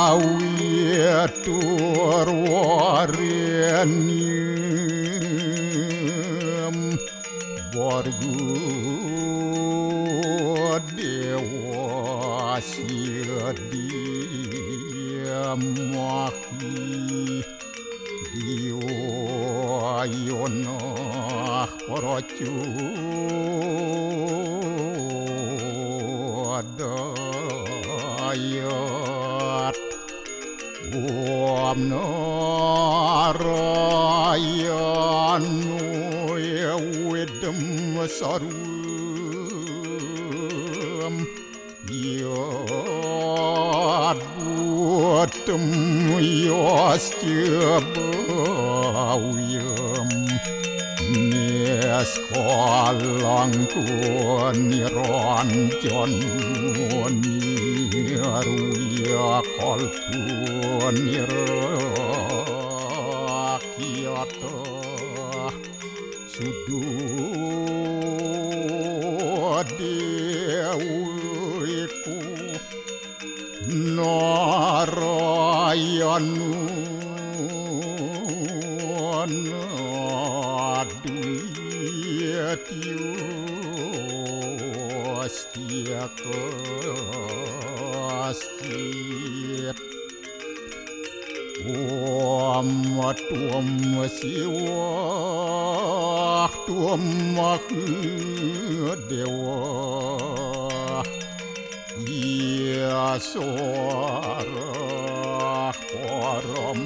Sawietur warenyem Borgu dewa sidiamahi Diwayonah paracu dayat Om narayanu yawidam sarum yad buatam yastyabawiyam Niaskalang niranjan niruya kalpun nirakyata sududewiku narayanu Astia Tuam siwa Tuam dewa Ia suara Param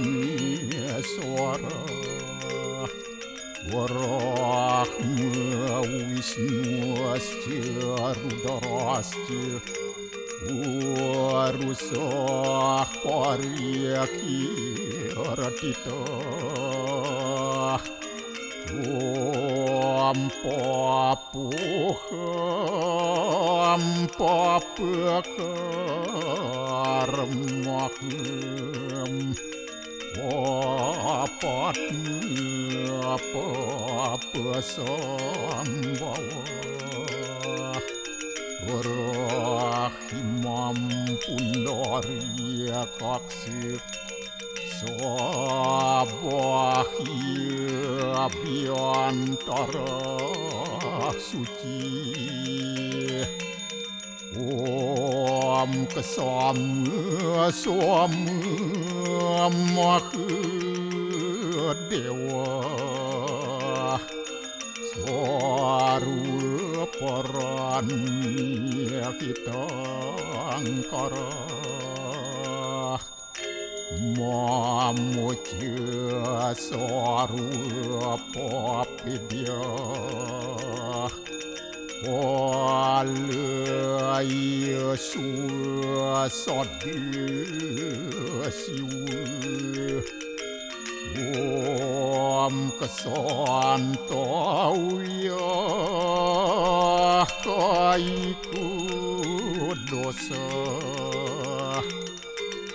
suara Warahma Wisnu Asya Rudrasya Warusah Paryaki Ratita Ampapukaram apa sambawa Rahimam pundaria kaksir Sabahia biantara suci Om kesama dewa Suara perannya kita angkara Mamuja suara papidya Walaya suasadi siwa Om kesantauya kaiku dosa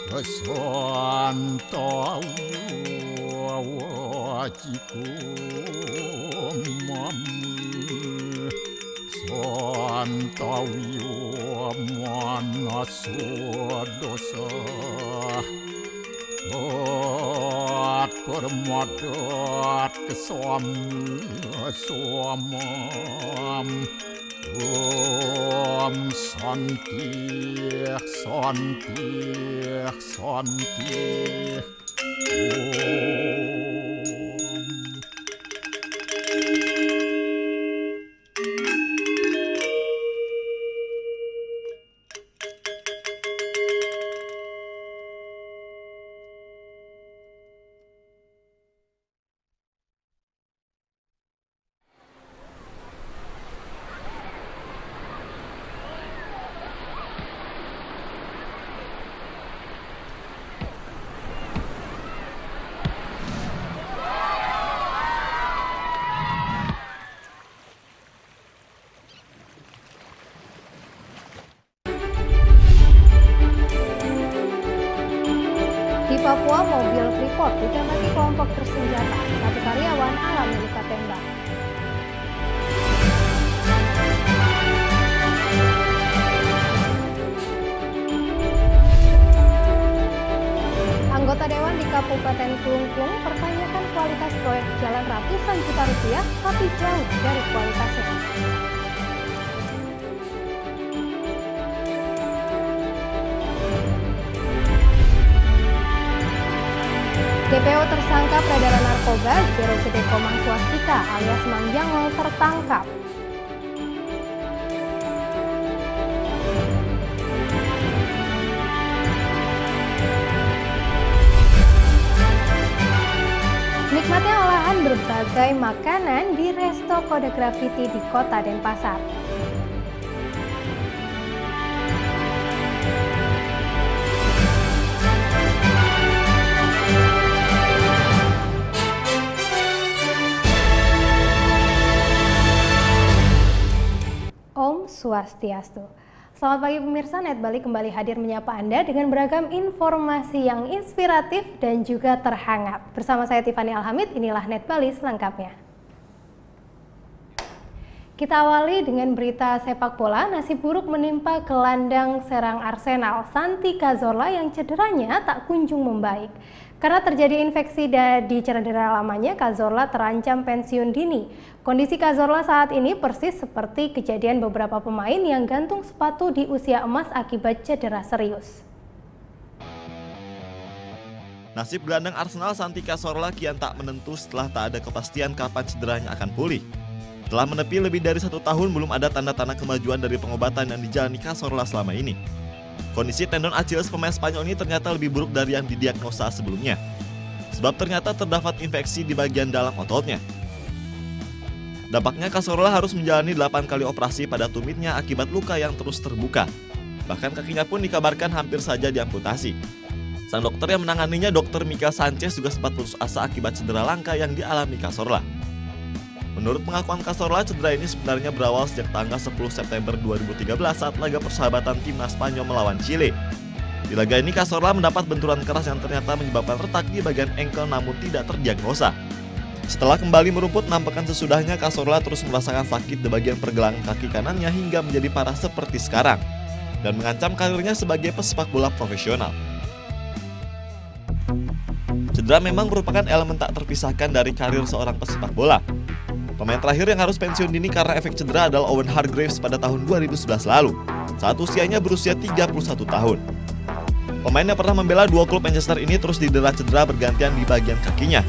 Kesantauya wajiku mamu Santauya manasu dosa Permadat kesamam Om santi Om Papua, mobil Freeport ditembaki kelompok bersenjata. Satu karyawan alami luka tembak. Kabupaten Klungkung pertanyakan kualitas proyek jalan ratusan juta rupiah tapi jauh dari kualitasnya. DPO tersangka peredaran narkoba Biro PT Komang Swastika alias Mang Jangol tertangkap. Nikmatnya olahan berbagai makanan di Resto Kode Graffiti di Kota Denpasar. Om Swastiastu. Selamat pagi pemirsa, Net Bali kembali hadir menyapa Anda dengan beragam informasi yang inspiratif dan juga terhangat. Bersama saya Tiffany Alhamid, inilah Net Bali selengkapnya. Kita awali dengan berita sepak bola. Nasib buruk menimpa gelandang serang Arsenal, Santi Cazorla yang cederanya tak kunjung membaik. Karena terjadi infeksi di cedera lamanya, Cazorla terancam pensiun dini. Kondisi Cazorla saat ini persis seperti kejadian beberapa pemain yang gantung sepatu di usia emas akibat cedera serius. Nasib gelandang Arsenal Santi Cazorla kian tak menentu setelah tak ada kepastian kapan cederanya akan pulih. Setelah menepi lebih dari 1 tahun, belum ada tanda-tanda kemajuan dari pengobatan yang dijalani Cazorla selama ini. Kondisi tendon Achilles pemain Spanyol ini ternyata lebih buruk dari yang didiagnosa sebelumnya. Sebab ternyata terdapat infeksi di bagian dalam ototnya. Dampaknya Cazorla harus menjalani 8 kali operasi pada tumitnya akibat luka yang terus terbuka. Bahkan kakinya pun dikabarkan hampir saja diamputasi. Sang dokter yang menanganinya, Dr. Mikel Sanchez, juga sempat putus asa akibat cedera langka yang dialami Cazorla. Menurut pengakuan Cazorla, cedera ini sebenarnya berawal sejak tanggal 10 September 2013 saat laga persahabatan timnas Spanyol melawan Chile. Di laga ini Cazorla mendapat benturan keras yang ternyata menyebabkan retak di bagian ankle namun tidak terdiagnosa. Setelah kembali merumput 6 pekan sesudahnya, Cazorla terus merasakan sakit di bagian pergelangan kaki kanannya hingga menjadi parah seperti sekarang dan mengancam karirnya sebagai pesepak bola profesional. Cedera memang merupakan elemen tak terpisahkan dari karir seorang pesepak bola. Pemain terakhir yang harus pensiun dini karena efek cedera adalah Owen Hargreaves pada tahun 2011 lalu, saat usianya berusia 31 tahun. Pemain yang pernah membela 2 klub Manchester ini terus didera cedera bergantian di bagian kakinya.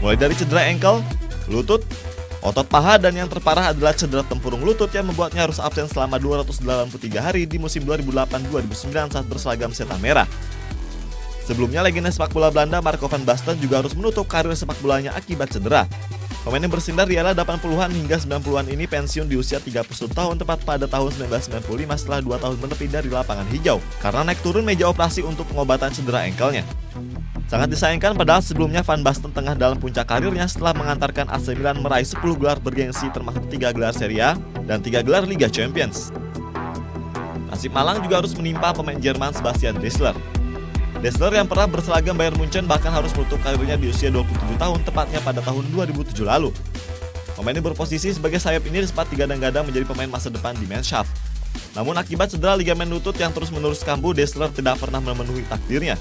Mulai dari cedera ankle, lutut, otot paha, dan yang terparah adalah cedera tempurung lutut yang membuatnya harus absen selama 283 hari di musim 2008-2009 saat berseragam setan merah. Sebelumnya, legenda sepak bola Belanda Marco van Basten juga harus menutup karir sepak bolanya akibat cedera. Pemain yang bersinar di era 80-an hingga 90-an ini pensiun di usia 31 tahun tepat pada tahun 1995 setelah 2 tahun menepi dari lapangan hijau karena naik turun meja operasi untuk pengobatan cedera ankle-nya. Sangat disayangkan padahal sebelumnya Van Basten tengah dalam puncak karirnya setelah mengantarkan AC Milan meraih 10 gelar bergengsi termasuk 3 gelar Serie A dan 3 gelar Liga Champions. Nasib malang juga harus menimpa pemain Jerman Sebastian Drexler. Drexler yang pernah berseragam Bayern Munchen bahkan harus menutup karirnya di usia 27 tahun tepatnya pada tahun 2007 lalu. Pemain yang berposisi sebagai sayap ini sempat digadang-gadang menjadi pemain masa depan di Mannschaft. Namun akibat cedera ligamen lutut yang terus-menerus kambuh, Drexler tidak pernah memenuhi takdirnya.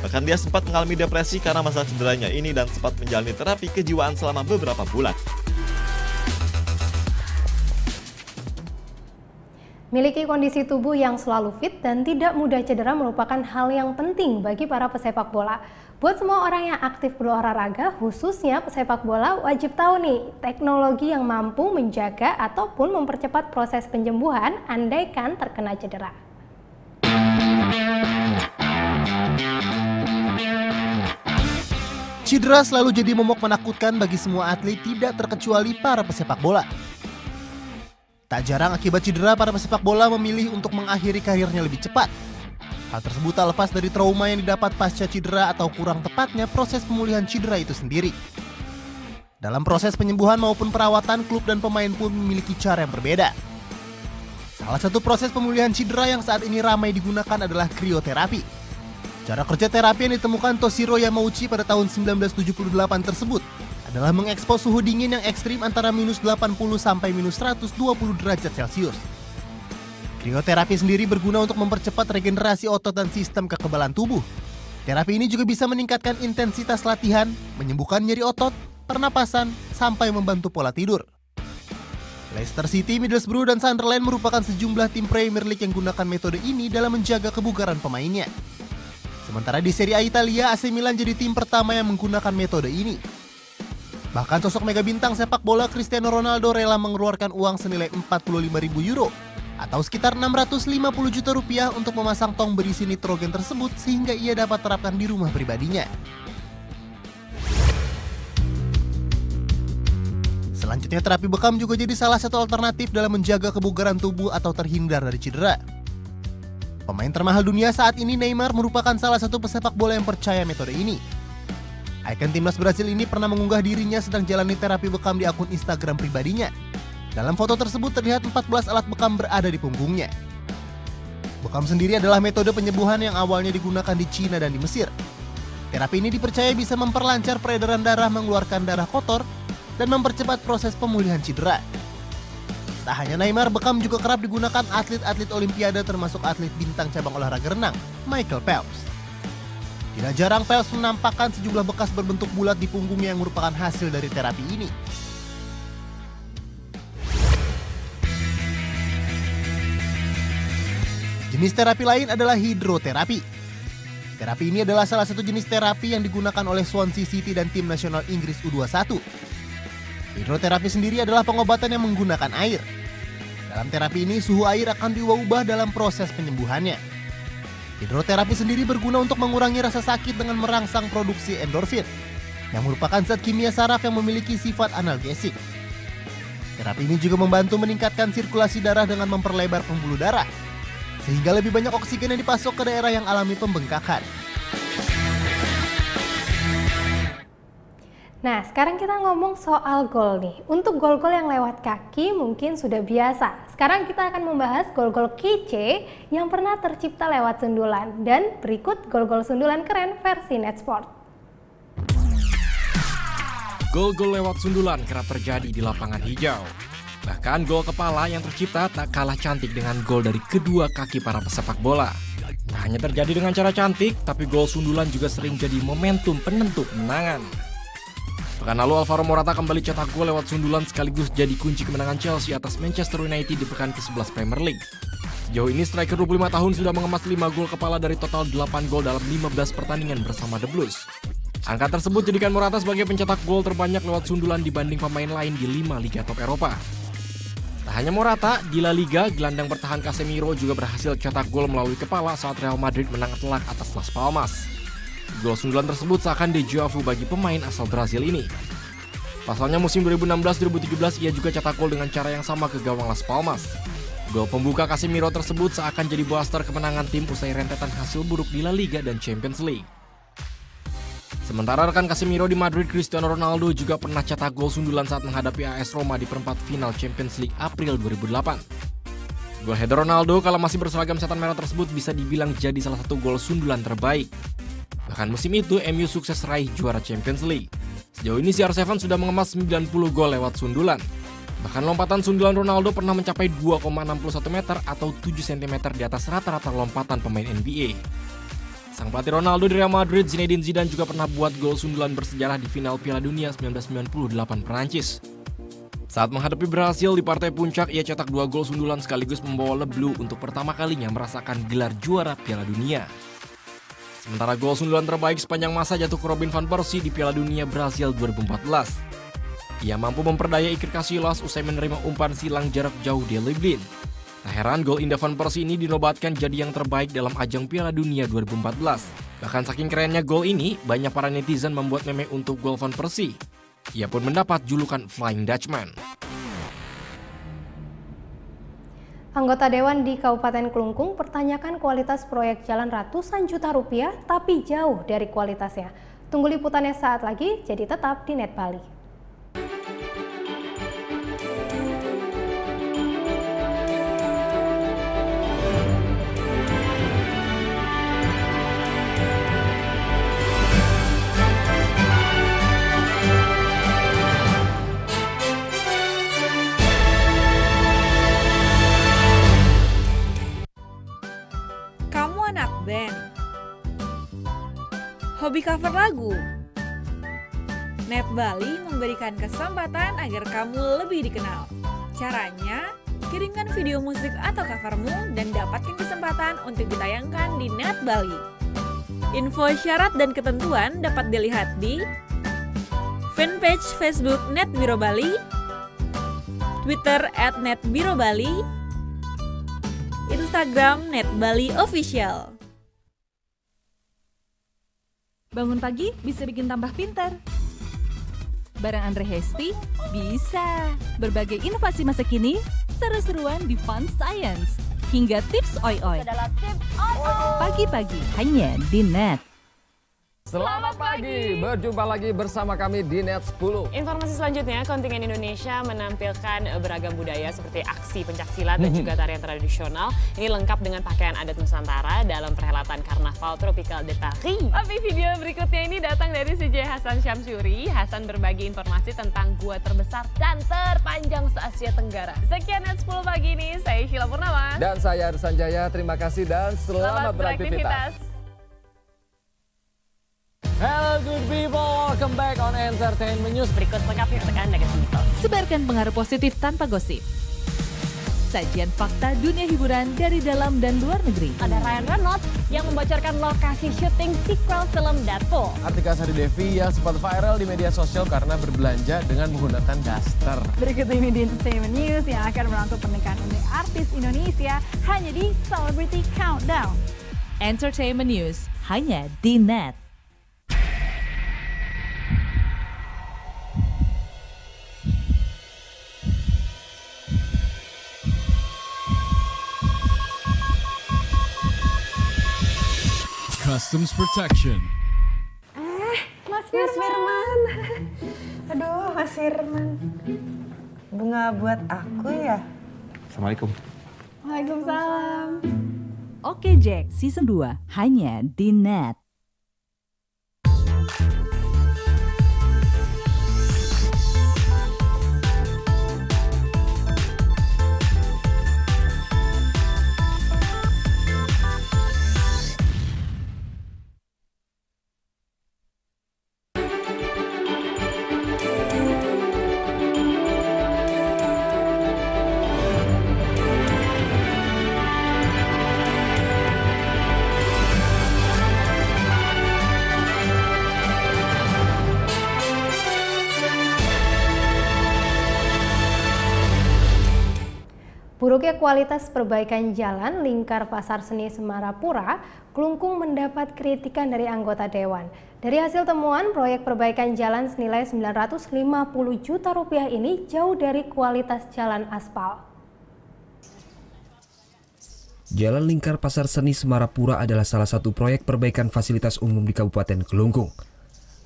Bahkan dia sempat mengalami depresi karena masalah cederanya ini dan sempat menjalani terapi kejiwaan selama beberapa bulan. Miliki kondisi tubuh yang selalu fit dan tidak mudah cedera merupakan hal yang penting bagi para pesepak bola. Buat semua orang yang aktif berolahraga, khususnya pesepak bola, wajib tahu nih teknologi yang mampu menjaga ataupun mempercepat proses penyembuhan andaikan terkena cedera. Cedera selalu jadi momok menakutkan bagi semua atlet, tidak terkecuali para pesepak bola. Tak jarang akibat cedera, para pesepak bola memilih untuk mengakhiri karirnya lebih cepat. Hal tersebut tak lepas dari trauma yang didapat pasca cedera atau kurang tepatnya proses pemulihan cedera itu sendiri. Dalam proses penyembuhan maupun perawatan, klub dan pemain pun memiliki cara yang berbeda. Salah satu proses pemulihan cedera yang saat ini ramai digunakan adalah krioterapi. Cara kerja terapi yang ditemukan Toshiro Yamauchi pada tahun 1978 tersebut adalah mengekspos suhu dingin yang ekstrim antara minus 80 sampai minus 120 derajat Celcius. Krioterapi sendiri berguna untuk mempercepat regenerasi otot dan sistem kekebalan tubuh. Terapi ini juga bisa meningkatkan intensitas latihan, menyembuhkan nyeri otot, pernapasan, sampai membantu pola tidur. Leicester City, Middlesbrough, dan Sunderland merupakan sejumlah tim Premier League yang gunakan metode ini dalam menjaga kebugaran pemainnya. Sementara di Serie A Italia, AC Milan jadi tim pertama yang menggunakan metode ini. Bahkan sosok mega bintang sepak bola Cristiano Ronaldo rela mengeluarkan uang senilai 45.000 euro atau sekitar 650 juta rupiah untuk memasang tong berisi nitrogen tersebut sehingga ia dapat terapkan di rumah pribadinya. Selanjutnya, terapi bekam juga jadi salah satu alternatif dalam menjaga kebugaran tubuh atau terhindar dari cedera. Pemain termahal dunia saat ini, Neymar, merupakan salah satu pesepak bola yang percaya metode ini. Ikon timnas Brasil ini pernah mengunggah dirinya sedang jalani terapi bekam di akun Instagram pribadinya. Dalam foto tersebut terlihat 14 alat bekam berada di punggungnya. Bekam sendiri adalah metode penyembuhan yang awalnya digunakan di Cina dan di Mesir. Terapi ini dipercaya bisa memperlancar peredaran darah, mengeluarkan darah kotor, dan mempercepat proses pemulihan cedera. Tak hanya Neymar, bekam juga kerap digunakan atlet-atlet Olimpiade termasuk atlet bintang cabang olahraga renang, Michael Phelps. Tidak jarang Phelps menampakkan sejumlah bekas berbentuk bulat di punggungnya yang merupakan hasil dari terapi ini. Jenis terapi lain adalah hidroterapi. Terapi ini adalah salah satu jenis terapi yang digunakan oleh Swansea City dan tim nasional Inggris U21. Hidroterapi sendiri adalah pengobatan yang menggunakan air. Dalam terapi ini, suhu air akan diubah dalam proses penyembuhannya. Hidroterapi sendiri berguna untuk mengurangi rasa sakit dengan merangsang produksi endorfin, yang merupakan zat kimia saraf yang memiliki sifat analgesik. Terapi ini juga membantu meningkatkan sirkulasi darah dengan memperlebar pembuluh darah, sehingga lebih banyak oksigen yang dipasok ke daerah yang alami pembengkakan. Nah, sekarang kita ngomong soal gol nih. Untuk gol-gol yang lewat kaki mungkin sudah biasa. Sekarang kita akan membahas gol-gol kece yang pernah tercipta lewat sundulan. Dan berikut gol-gol sundulan keren versi Netsport. Gol-gol lewat sundulan kerap terjadi di lapangan hijau. Bahkan gol kepala yang tercipta tak kalah cantik dengan gol dari kedua kaki para pesepak bola. Tak hanya terjadi dengan cara cantik, tapi gol sundulan juga sering jadi momentum penentu kemenangan. Pekan lalu Alvaro Morata kembali cetak gol lewat sundulan sekaligus jadi kunci kemenangan Chelsea atas Manchester United di pekan ke-11 Premier League. Sejauh ini striker 25 tahun sudah mengemas 5 gol kepala dari total 8 gol dalam 15 pertandingan bersama The Blues. Angka tersebut jadikan Morata sebagai pencetak gol terbanyak lewat sundulan dibanding pemain lain di 5 liga top Eropa. Tak hanya Morata, di La Liga, gelandang bertahan Casemiro juga berhasil cetak gol melalui kepala saat Real Madrid menang telak atas Las Palmas. Gol sundulan tersebut seakan deja vu bagi pemain asal Brasil ini. Pasalnya musim 2016-2017 ia juga cetak gol dengan cara yang sama ke gawang Las Palmas. Gol pembuka Casemiro tersebut seakan jadi booster kemenangan tim usai rentetan hasil buruk di La Liga dan Champions League. Sementara rekan Casemiro di Madrid, Cristiano Ronaldo juga pernah cetak gol sundulan saat menghadapi AS Roma di perempat final Champions League April 2008. Gol header Ronaldo kala masih berseragam setan merah tersebut bisa dibilang jadi salah satu gol sundulan terbaik. Bahkan musim itu MU sukses raih juara Champions League. Sejauh ini CR7 sudah mengemas 90 gol lewat sundulan. Bahkan lompatan sundulan Ronaldo pernah mencapai 2,61 meter atau 7 cm di atas rata-rata lompatan pemain NBA. Sang pelatih Ronaldo di Real Madrid, Zinedine Zidane juga pernah buat gol sundulan bersejarah di final Piala Dunia 1998 Perancis. Saat menghadapi Brasil di partai puncak, ia cetak 2 gol sundulan sekaligus membawa Le Bleu untuk pertama kalinya merasakan gelar juara Piala Dunia. Sementara gol sundulan terbaik sepanjang masa jatuh ke Robin van Persie di Piala Dunia Brasil 2014. Ia mampu memperdaya Iker Casillas usai menerima umpan silang jarak jauh dari Blin. Tak heran gol indah van Persie ini dinobatkan jadi yang terbaik dalam ajang Piala Dunia 2014. Bahkan saking kerennya gol ini, banyak para netizen membuat meme untuk gol van Persie. Ia pun mendapat julukan Flying Dutchman. Anggota Dewan di Kabupaten Klungkung pertanyakan kualitas proyek jalan ratusan juta rupiah tapi jauh dari kualitasnya. Tunggu liputannya saat lagi, jadi tetap di Net Bali. Hobi cover lagu? Net Bali memberikan kesempatan agar kamu lebih dikenal. Caranya, kirimkan video musik atau covermu dan dapatkan kesempatan untuk ditayangkan di Net Bali. Info syarat dan ketentuan dapat dilihat di fanpage Facebook Net Biro Bali, Twitter @netbirobali, Instagram Net Bali Official. Bangun pagi bisa bikin tambah pintar. Barang Andre Hesti bisa. Berbagai inovasi masa kini, seru-seruan di Fun Science, hingga tips oi-oi. Pagi-pagi hanya di Net. Selamat pagi, berjumpa lagi bersama kami di Net 10. Informasi selanjutnya, kontingen Indonesia menampilkan beragam budaya seperti aksi pencaksilat dan juga tarian tradisional. Ini lengkap dengan pakaian adat Nusantara dalam perhelatan Karnaval Tropical de Paris. Tapi video berikutnya ini datang dari CJ Hasan Syamsuri. Hasan berbagi informasi tentang gua terbesar dan terpanjang se-Asia Tenggara. Sekian Net 10 pagi ini, saya Sheila Purnama. Dan saya Arsan Jaya, terima kasih dan selamat beraktivitas. Hello good people, welcome back on Entertainment News. Berikut lengkapnya untuk Anda guys. Sebarkan pengaruh positif tanpa gosip. Sajian fakta dunia hiburan dari dalam dan luar negeri. Ada Ryan Reynolds yang membocorkan lokasi syuting sequel film Deadpool. Artika Sari Devi yang sempat viral di media sosial karena berbelanja dengan menggunakan daster. Berikut ini di Entertainment News yang akan merangkum pernikahan unik artis Indonesia hanya di Celebrity Countdown. Entertainment News hanya di Net. Customs Protection. Mas Firman. Aduh, Mas Firman. Bunga buat aku ya? Assalamualaikum. Waalaikumsalam. Oke Jack, Season 2 hanya di Net. Buruknya kualitas perbaikan jalan lingkar Pasar Seni Semarapura, Klungkung mendapat kritikan dari anggota Dewan. Dari hasil temuan, proyek perbaikan jalan senilai 950 juta rupiah ini jauh dari kualitas jalan aspal. Jalan Lingkar Pasar Seni Semarapura adalah salah satu proyek perbaikan fasilitas umum di Kabupaten Kelungkung.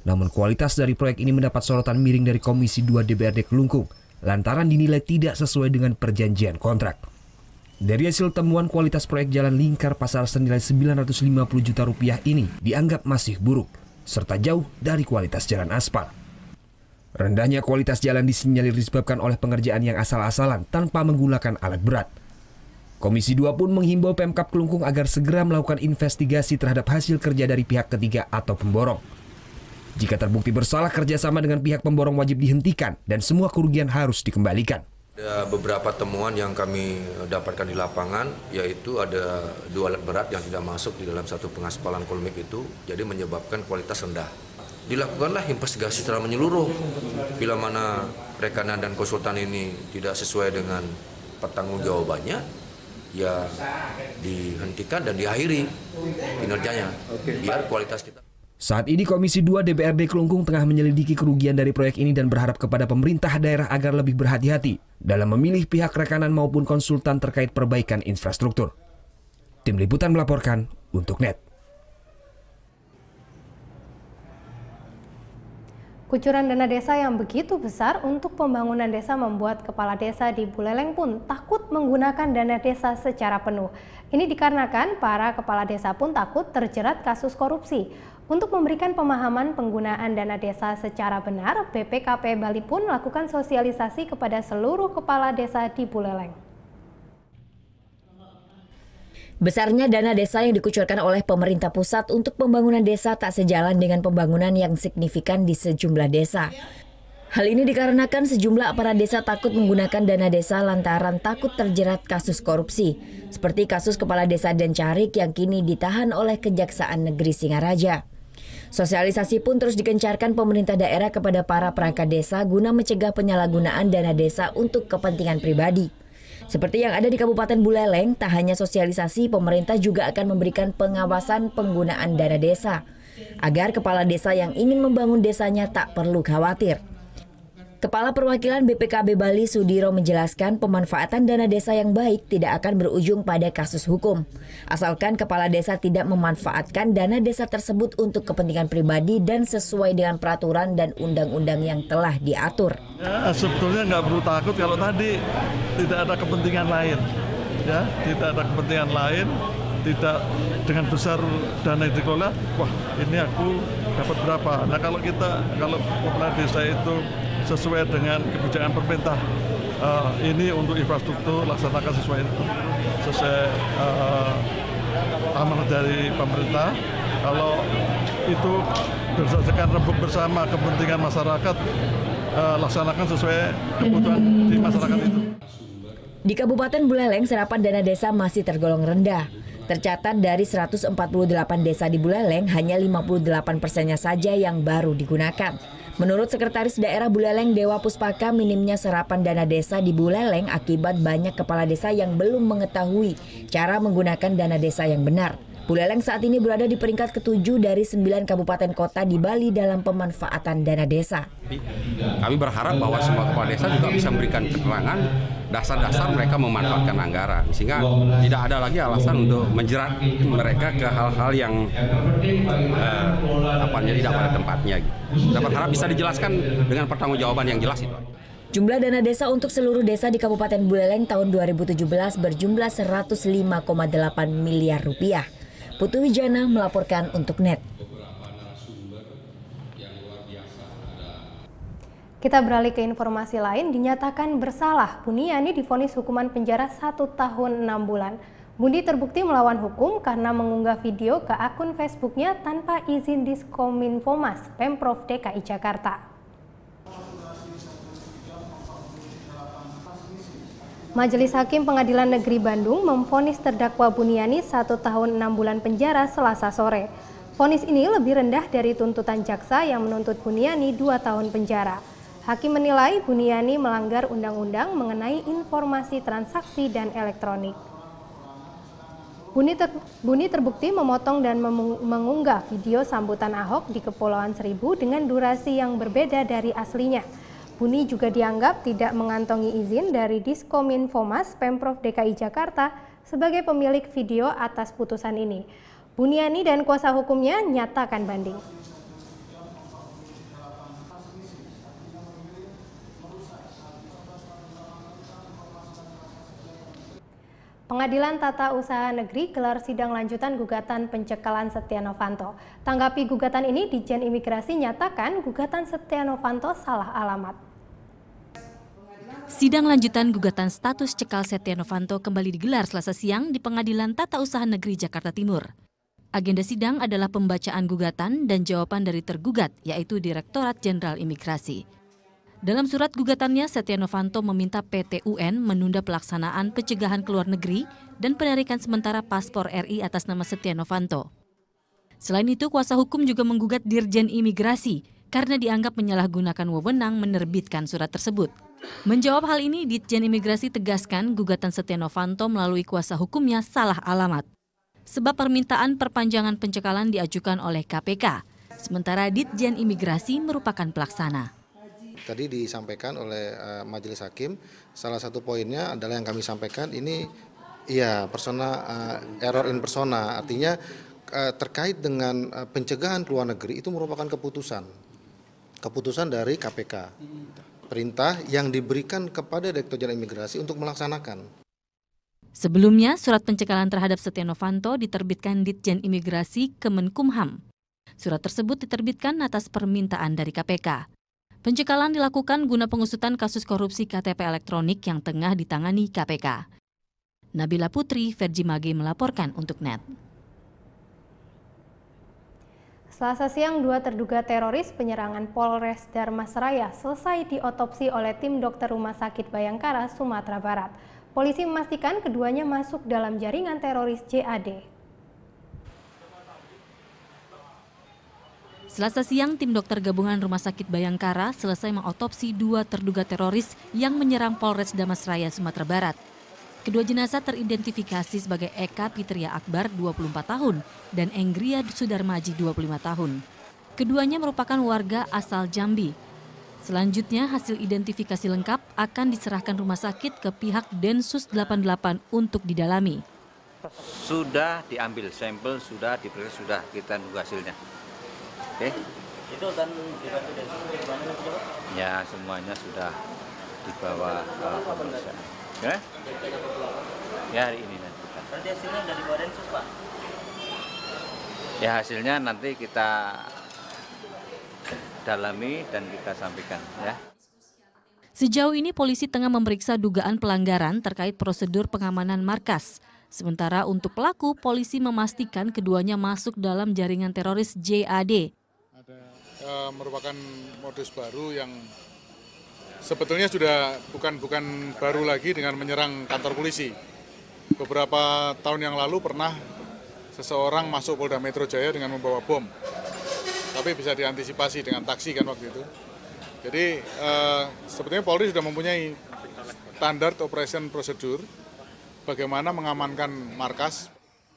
Namun kualitas dari proyek ini mendapat sorotan miring dari Komisi 2 DPRD Kelungkung lantaran dinilai tidak sesuai dengan perjanjian kontrak. Dari hasil temuan, kualitas proyek jalan lingkar pasar senilai 950 juta rupiah ini dianggap masih buruk, serta jauh dari kualitas jalan aspal. Rendahnya kualitas jalan disinyalir disebabkan oleh pengerjaan yang asal-asalan tanpa menggunakan alat berat. Komisi 2 pun menghimbau Pemkab Kelungkung agar segera melakukan investigasi terhadap hasil kerja dari pihak ketiga atau pemborong. Jika terbukti bersalah, kerjasama dengan pihak pemborong wajib dihentikan dan semua kerugian harus dikembalikan. Ada beberapa temuan yang kami dapatkan di lapangan, yaitu ada 2 alat berat yang tidak masuk di dalam satu pengaspalan kolmik itu, jadi menyebabkan kualitas rendah. Dilakukanlah investigasi secara menyeluruh. Bila mana rekanan dan konsultan ini tidak sesuai dengan pertanggungjawabannya, ya dihentikan dan diakhiri kinerjanya, biar kualitas kita. Saat ini Komisi 2 DPRD Kelungkung tengah menyelidiki kerugian dari proyek ini dan berharap kepada pemerintah daerah agar lebih berhati-hati dalam memilih pihak rekanan maupun konsultan terkait perbaikan infrastruktur. Tim Liputan melaporkan untuk Net. Kucuran dana desa yang begitu besar untuk pembangunan desa membuat kepala desa di Buleleng pun takut menggunakan dana desa secara penuh. Ini dikarenakan para kepala desa pun takut terjerat kasus korupsi. Untuk memberikan pemahaman penggunaan dana desa secara benar, BPKP Bali pun melakukan sosialisasi kepada seluruh kepala desa di Buleleng. Besarnya dana desa yang dikucurkan oleh pemerintah pusat untuk pembangunan desa tak sejalan dengan pembangunan yang signifikan di sejumlah desa. Hal ini dikarenakan sejumlah aparat desa takut menggunakan dana desa lantaran takut terjerat kasus korupsi, seperti kasus Kepala Desa Dencarik yang kini ditahan oleh Kejaksaan Negeri Singaraja. Sosialisasi pun terus digencarkan pemerintah daerah kepada para perangkat desa guna mencegah penyalahgunaan dana desa untuk kepentingan pribadi. Seperti yang ada di Kabupaten Buleleng, tak hanya sosialisasi, pemerintah juga akan memberikan pengawasan penggunaan dana desa, agar kepala desa yang ingin membangun desanya tak perlu khawatir. Kepala Perwakilan BPKB Bali Sudiro menjelaskan pemanfaatan dana desa yang baik tidak akan berujung pada kasus hukum. Asalkan kepala desa tidak memanfaatkan dana desa tersebut untuk kepentingan pribadi dan sesuai dengan peraturan dan undang-undang yang telah diatur. Ya, sebetulnya nggak perlu takut kalau tadi tidak ada kepentingan lain. Ya, tidak ada kepentingan lain, tidak dengan besar dana yang dikelola, wah ini aku dapat berapa. Nah kalau kepala desa itu sesuai dengan kebijakan pemerintah, ini untuk infrastruktur laksanakan sesuai amanat dari pemerintah. Kalau itu berdasarkan rembuk bersama kepentingan masyarakat, laksanakan sesuai kebutuhan di masyarakat itu. Di Kabupaten Buleleng, serapan dana desa masih tergolong rendah. Tercatat dari 148 desa di Buleleng, hanya 58%-nya saja yang baru digunakan. Menurut Sekretaris Daerah Buleleng Dewa Puspaka, minimnya serapan dana desa di Buleleng akibat banyak kepala desa yang belum mengetahui cara menggunakan dana desa yang benar. Buleleng saat ini berada di peringkat ke-7 dari 9 kabupaten kota di Bali dalam pemanfaatan dana desa. Kami berharap bahwa semua kepala desa juga bisa memberikan keterangan dasar-dasar mereka memanfaatkan anggaran, sehingga tidak ada lagi alasan untuk menjerat mereka ke hal-hal yang tidak pada tempatnya. Kita berharap bisa dijelaskan dengan pertanggungjawaban yang jelas itu. Jumlah dana desa untuk seluruh desa di Kabupaten Buleleng tahun 2017 berjumlah 105,8 miliar rupiah. Putu Wijana melaporkan untuk NET. Kita beralih ke informasi lain, dinyatakan bersalah. Buniani divonis hukuman penjara 1 tahun 6 bulan. Buni terbukti melawan hukum karena mengunggah video ke akun Facebooknya tanpa izin Diskominfomas, Pemprov DKI Jakarta. Majelis Hakim Pengadilan Negeri Bandung memvonis terdakwa Buniani 1 tahun 6 bulan penjara Selasa sore. Vonis ini lebih rendah dari tuntutan jaksa yang menuntut Buniani 2 tahun penjara. Hakim menilai Buniani melanggar undang-undang mengenai informasi transaksi dan elektronik. Buni terbukti memotong dan mengunggah video sambutan Ahok di Kepulauan Seribu dengan durasi yang berbeda dari aslinya. Buni juga dianggap tidak mengantongi izin dari Diskominfomas Pemprov DKI Jakarta sebagai pemilik video atas putusan ini. Buniani dan kuasa hukumnya nyatakan banding. Pengadilan Tata Usaha Negeri gelar sidang lanjutan gugatan pencekalan Setia Novanto. Tanggapi gugatan ini, Ditjen Imigrasi nyatakan gugatan Setia Novanto salah alamat. Sidang lanjutan gugatan status cekal Setia Novanto kembali digelar Selasa siang di Pengadilan Tata Usaha Negeri Jakarta Timur. Agenda sidang adalah pembacaan gugatan dan jawaban dari tergugat, yaitu Direktorat Jenderal Imigrasi. Dalam surat gugatannya, Setia Novanto meminta PT UN menunda pelaksanaan pencegahan ke luar negeri dan penarikan sementara paspor RI atas nama Setia Novanto. Selain itu, kuasa hukum juga menggugat Dirjen Imigrasi karena dianggap menyalahgunakan wewenang menerbitkan surat tersebut. Menjawab hal ini, Ditjen Imigrasi tegaskan gugatan Setia Novanto melalui kuasa hukumnya salah alamat. Sebab permintaan perpanjangan pencekalan diajukan oleh KPK, sementara Ditjen Imigrasi merupakan pelaksana. Tadi disampaikan oleh Majelis Hakim, salah satu poinnya adalah yang kami sampaikan ini error in persona, artinya terkait dengan pencegahan ke luar negeri itu merupakan keputusan dari KPK, perintah yang diberikan kepada Direktur Jenderal Imigrasi untuk melaksanakan. Sebelumnya, surat pencekalan terhadap Setia Novanto diterbitkan Ditjen Imigrasi Kemenkumham. Surat tersebut diterbitkan atas permintaan dari KPK. Pencekalan dilakukan guna pengusutan kasus korupsi KTP elektronik yang tengah ditangani KPK. Nabila Putri, Verji Mage melaporkan untuk NET. Selasa siang, 2 terduga teroris penyerangan Polres Dharmasraya selesai diotopsi oleh tim dokter Rumah Sakit Bayangkara, Sumatera Barat. Polisi memastikan keduanya masuk dalam jaringan teroris JAD. Selasa siang, tim dokter gabungan Rumah Sakit Bayangkara selesai mengotopsi 2 terduga teroris yang menyerang Polres Dharmasraya, Sumatera Barat. Kedua jenazah teridentifikasi sebagai Eka Pitria Akbar, 24 tahun, dan Enggria Sudarmaji, 25 tahun. Keduanya merupakan warga asal Jambi. Selanjutnya, hasil identifikasi lengkap akan diserahkan rumah sakit ke pihak Densus 88 untuk didalami. Sudah diambil sampel, sudah diperiksa, sudah kita tunggu hasilnya. Oke? Itu dan dibantu Densus semuanya sudah? Ya, semuanya sudah dibawa pemeriksaan. Ya, hari ini nanti. Berarti hasilnya dari bawah Densus, Pak? Ya, hasilnya nanti kita dalami dan kita sampaikan, ya. Sejauh ini polisi tengah memeriksa dugaan pelanggaran terkait prosedur pengamanan markas. Sementara untuk pelaku, polisi memastikan keduanya masuk dalam jaringan teroris JAD. Merupakan modus baru yang sebetulnya sudah bukan baru lagi dengan menyerang kantor polisi. Beberapa tahun yang lalu pernah seseorang masuk Polda Metro Jaya dengan membawa bom. Tapi bisa diantisipasi dengan taksi kan waktu itu. Jadi sebetulnya Polri sudah mempunyai standar operation prosedur bagaimana mengamankan markas.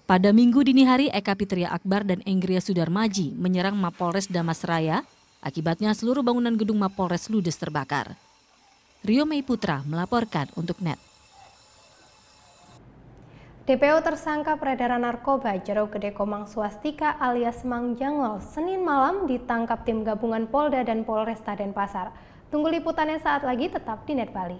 Pada Minggu dini hari, Eka Pitria Akbar dan Enggria Sudarmaji menyerang Mapolres Dharmasraya. Akibatnya seluruh bangunan gedung Mapolres ludes terbakar. Rio Mei Putra melaporkan untuk NET. DPO tersangka peredaran narkoba Jero Gede Komang Swastika alias Mang Jangol Senin malam ditangkap tim gabungan Polda dan Polresta Denpasar. Tunggu liputannya saat lagi, tetap di NET Bali.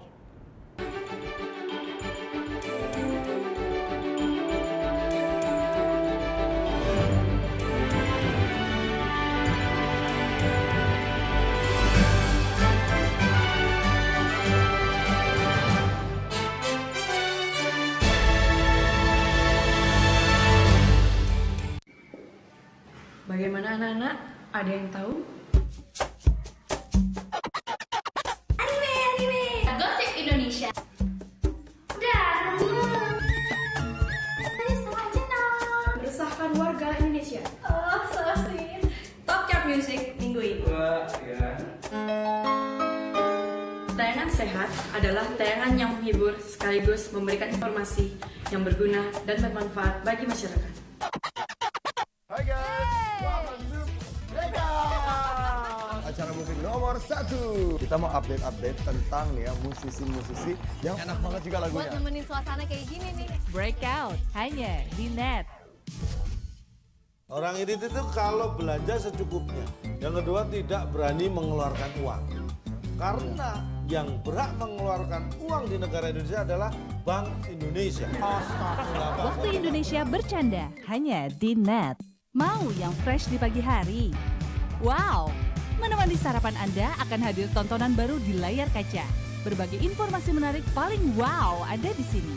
Bagaimana anak-anak? Ada yang tahu? Anime! Gosip Indonesia. Meresahkan warga Indonesia. Oh, so sweet. Top Chart Music minggu ini. Tayangan sehat adalah tayangan yang menghibur sekaligus memberikan informasi yang berguna dan bermanfaat bagi masyarakat. Hai guys, welcome to acara musik nomor 1. Kita mau update tentang ya musisi-musisi yang enak banget juga lagunya. Buat nemenin suasana kayak gini nih. Breakout hanya di NET. Orang ini tuh kalau belanja secukupnya. Yang kedua tidak berani mengeluarkan uang. Karena yang berhak mengeluarkan uang di negara Indonesia adalah Bank Indonesia. Waktu Indonesia bercanda hanya di NET. Mau yang fresh di pagi hari? Wow, menemani sarapan Anda akan hadir tontonan baru di layar kaca. Berbagai informasi menarik paling wow ada di sini.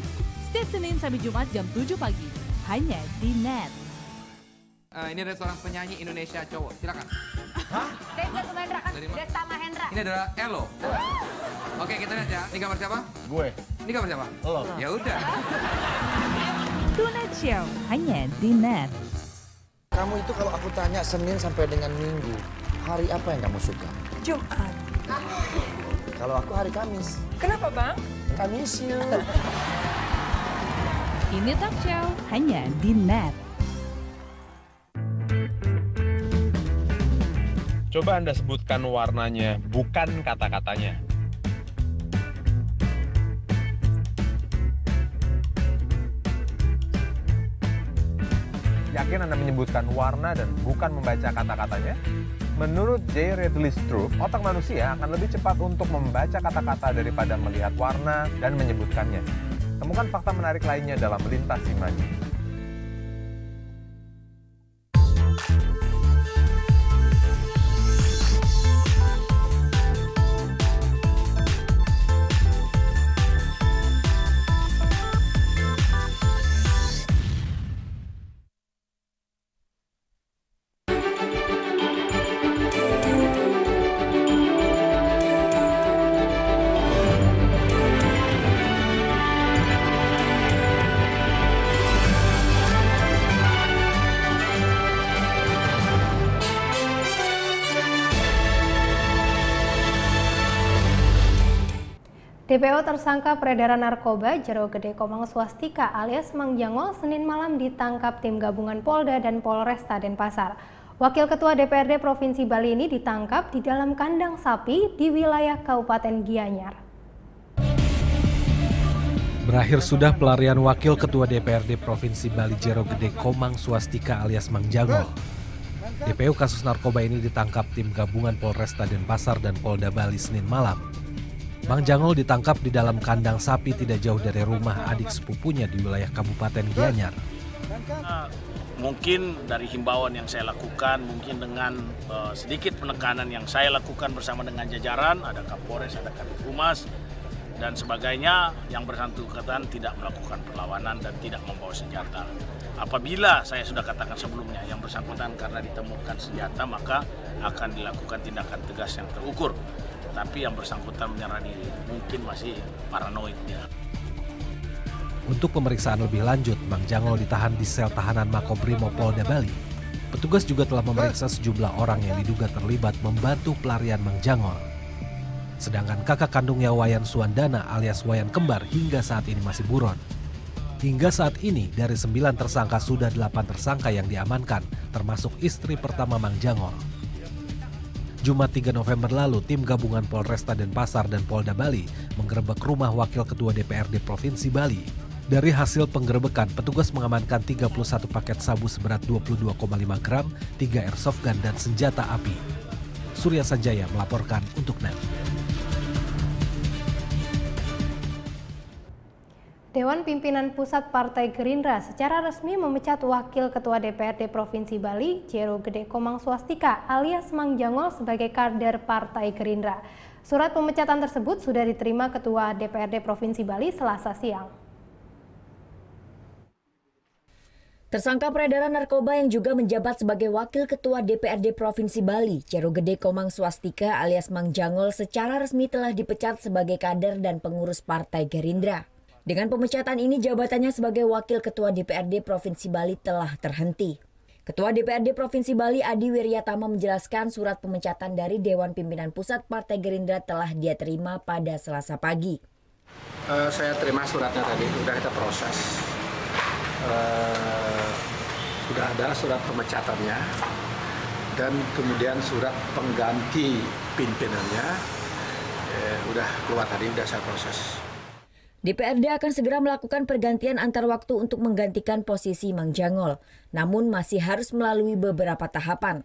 Setiap Senin sampai Jumat jam 7 pagi, hanya di NET. Ini ada seorang penyanyi Indonesia cowok, silakan. Hah? Desta Mahendra. Ini adalah Elo. Oke, kita lihat ya. Ini gambar siapa? Gue. Ini gambar siapa? Lo. Ya udah. Tonight Show hanya di NET. Kamu itu kalau aku tanya Senin sampai dengan Minggu, hari apa yang kamu suka? Jumat. Kalau aku hari Kamis. Kenapa, Bang? Kamis you. Ini Talk Show hanya di NET. Coba Anda sebutkan warnanya, bukan kata-katanya. Yakin Anda menyebutkan warna dan bukan membaca kata-katanya? Menurut J. Radley Stroop, otak manusia akan lebih cepat untuk membaca kata-kata daripada melihat warna dan menyebutkannya. Temukan fakta menarik lainnya dalam Lintas Imaji. DPO tersangka peredaran narkoba Jero Gede Komang Swastika alias Mang Jangol Senin malam ditangkap tim gabungan Polda dan Polresta Denpasar. Wakil Ketua DPRD Provinsi Bali ini ditangkap di dalam kandang sapi di wilayah Kabupaten Gianyar. Berakhir sudah pelarian Wakil Ketua DPRD Provinsi Bali Jero Gede Komang Swastika alias Mang Jangol. DPO kasus narkoba ini ditangkap tim gabungan Polresta Denpasar dan Polda Bali Senin malam. Mang Jangol ditangkap di dalam kandang sapi tidak jauh dari rumah adik sepupunya di wilayah Kabupaten Gianyar. Mungkin dari himbauan yang saya lakukan, mungkin dengan sedikit penekanan yang saya lakukan bersama dengan jajaran, ada Kapolres, ada Kabid Humas, dan sebagainya, yang bersangkutan tidak melakukan perlawanan dan tidak membawa senjata. Apabila saya sudah katakan sebelumnya, yang bersangkutan karena ditemukan senjata, maka akan dilakukan tindakan tegas yang terukur. Tapi yang bersangkutan menyerah diri, mungkin masih paranoid dia. Untuk pemeriksaan lebih lanjut, Mang Jangol ditahan di sel tahanan Makobrimob Polda Bali. Petugas juga telah memeriksa sejumlah orang yang diduga terlibat membantu pelarian Mang Jangol. Sedangkan kakak kandungnya Wayan Suwandana alias Wayan Kembar hingga saat ini masih buron. Hingga saat ini dari 9 tersangka sudah 8 tersangka yang diamankan, termasuk istri pertama Mang Jangol. Jumat 3 November lalu, tim gabungan Polresta Denpasar dan Polda Bali menggerebek rumah Wakil Ketua DPRD Provinsi Bali. Dari hasil penggerebekan, petugas mengamankan 31 paket sabu seberat 22,5 gram, 3 airsoft gun dan senjata api. Surya Sanjaya melaporkan untuk NET. Dewan Pimpinan Pusat Partai Gerindra secara resmi memecat Wakil Ketua DPRD Provinsi Bali, Jero Gede Komang Swastika alias Mang Jangol sebagai kader Partai Gerindra. Surat pemecatan tersebut sudah diterima Ketua DPRD Provinsi Bali Selasa siang. Tersangka peredaran narkoba yang juga menjabat sebagai Wakil Ketua DPRD Provinsi Bali, Jero Gede Komang Swastika alias Mang Jangol secara resmi telah dipecat sebagai kader dan pengurus Partai Gerindra. Dengan pemecatan ini, jabatannya sebagai Wakil Ketua DPRD Provinsi Bali telah terhenti. Ketua DPRD Provinsi Bali Adi Wiryatama menjelaskan surat pemecatan dari Dewan Pimpinan Pusat Partai Gerindra telah dia terima pada Selasa pagi. Saya terima suratnya tadi, sudah kita proses. Sudah ada surat pemecatannya dan kemudian surat pengganti pimpinannya. Udah keluar tadi, sudah saya proses. DPRD akan segera melakukan pergantian antar waktu untuk menggantikan posisi Mang Jangol, namun masih harus melalui beberapa tahapan.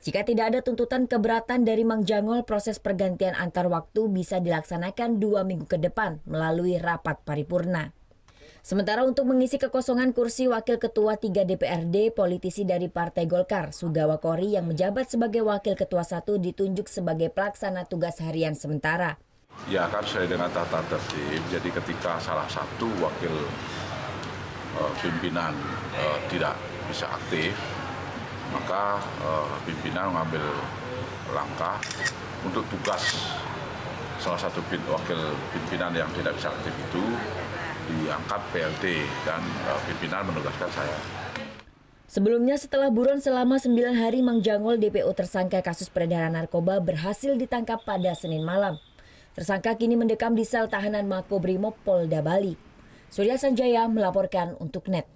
Jika tidak ada tuntutan keberatan dari Mang Jangol, proses pergantian antar waktu bisa dilaksanakan 2 minggu ke depan melalui rapat paripurna. Sementara untuk mengisi kekosongan kursi Wakil Ketua 3 DPRD, politisi dari Partai Golkar, Sugawa Kori yang menjabat sebagai Wakil Ketua 1 ditunjuk sebagai pelaksana tugas harian sementara. Ya kan sesuai dengan tata tertib, jadi ketika salah satu wakil pimpinan tidak bisa aktif, maka pimpinan mengambil langkah untuk tugas salah satu wakil pimpinan yang tidak bisa aktif itu diangkat PLT dan pimpinan menugaskan saya. Sebelumnya setelah buron selama 9 hari, Mang Jangol DPO tersangka kasus peredaran narkoba berhasil ditangkap pada Senin malam. Tersangka kini mendekam di sel tahanan Makobrimob Polda Bali. Surya Sanjaya melaporkan untuk NET.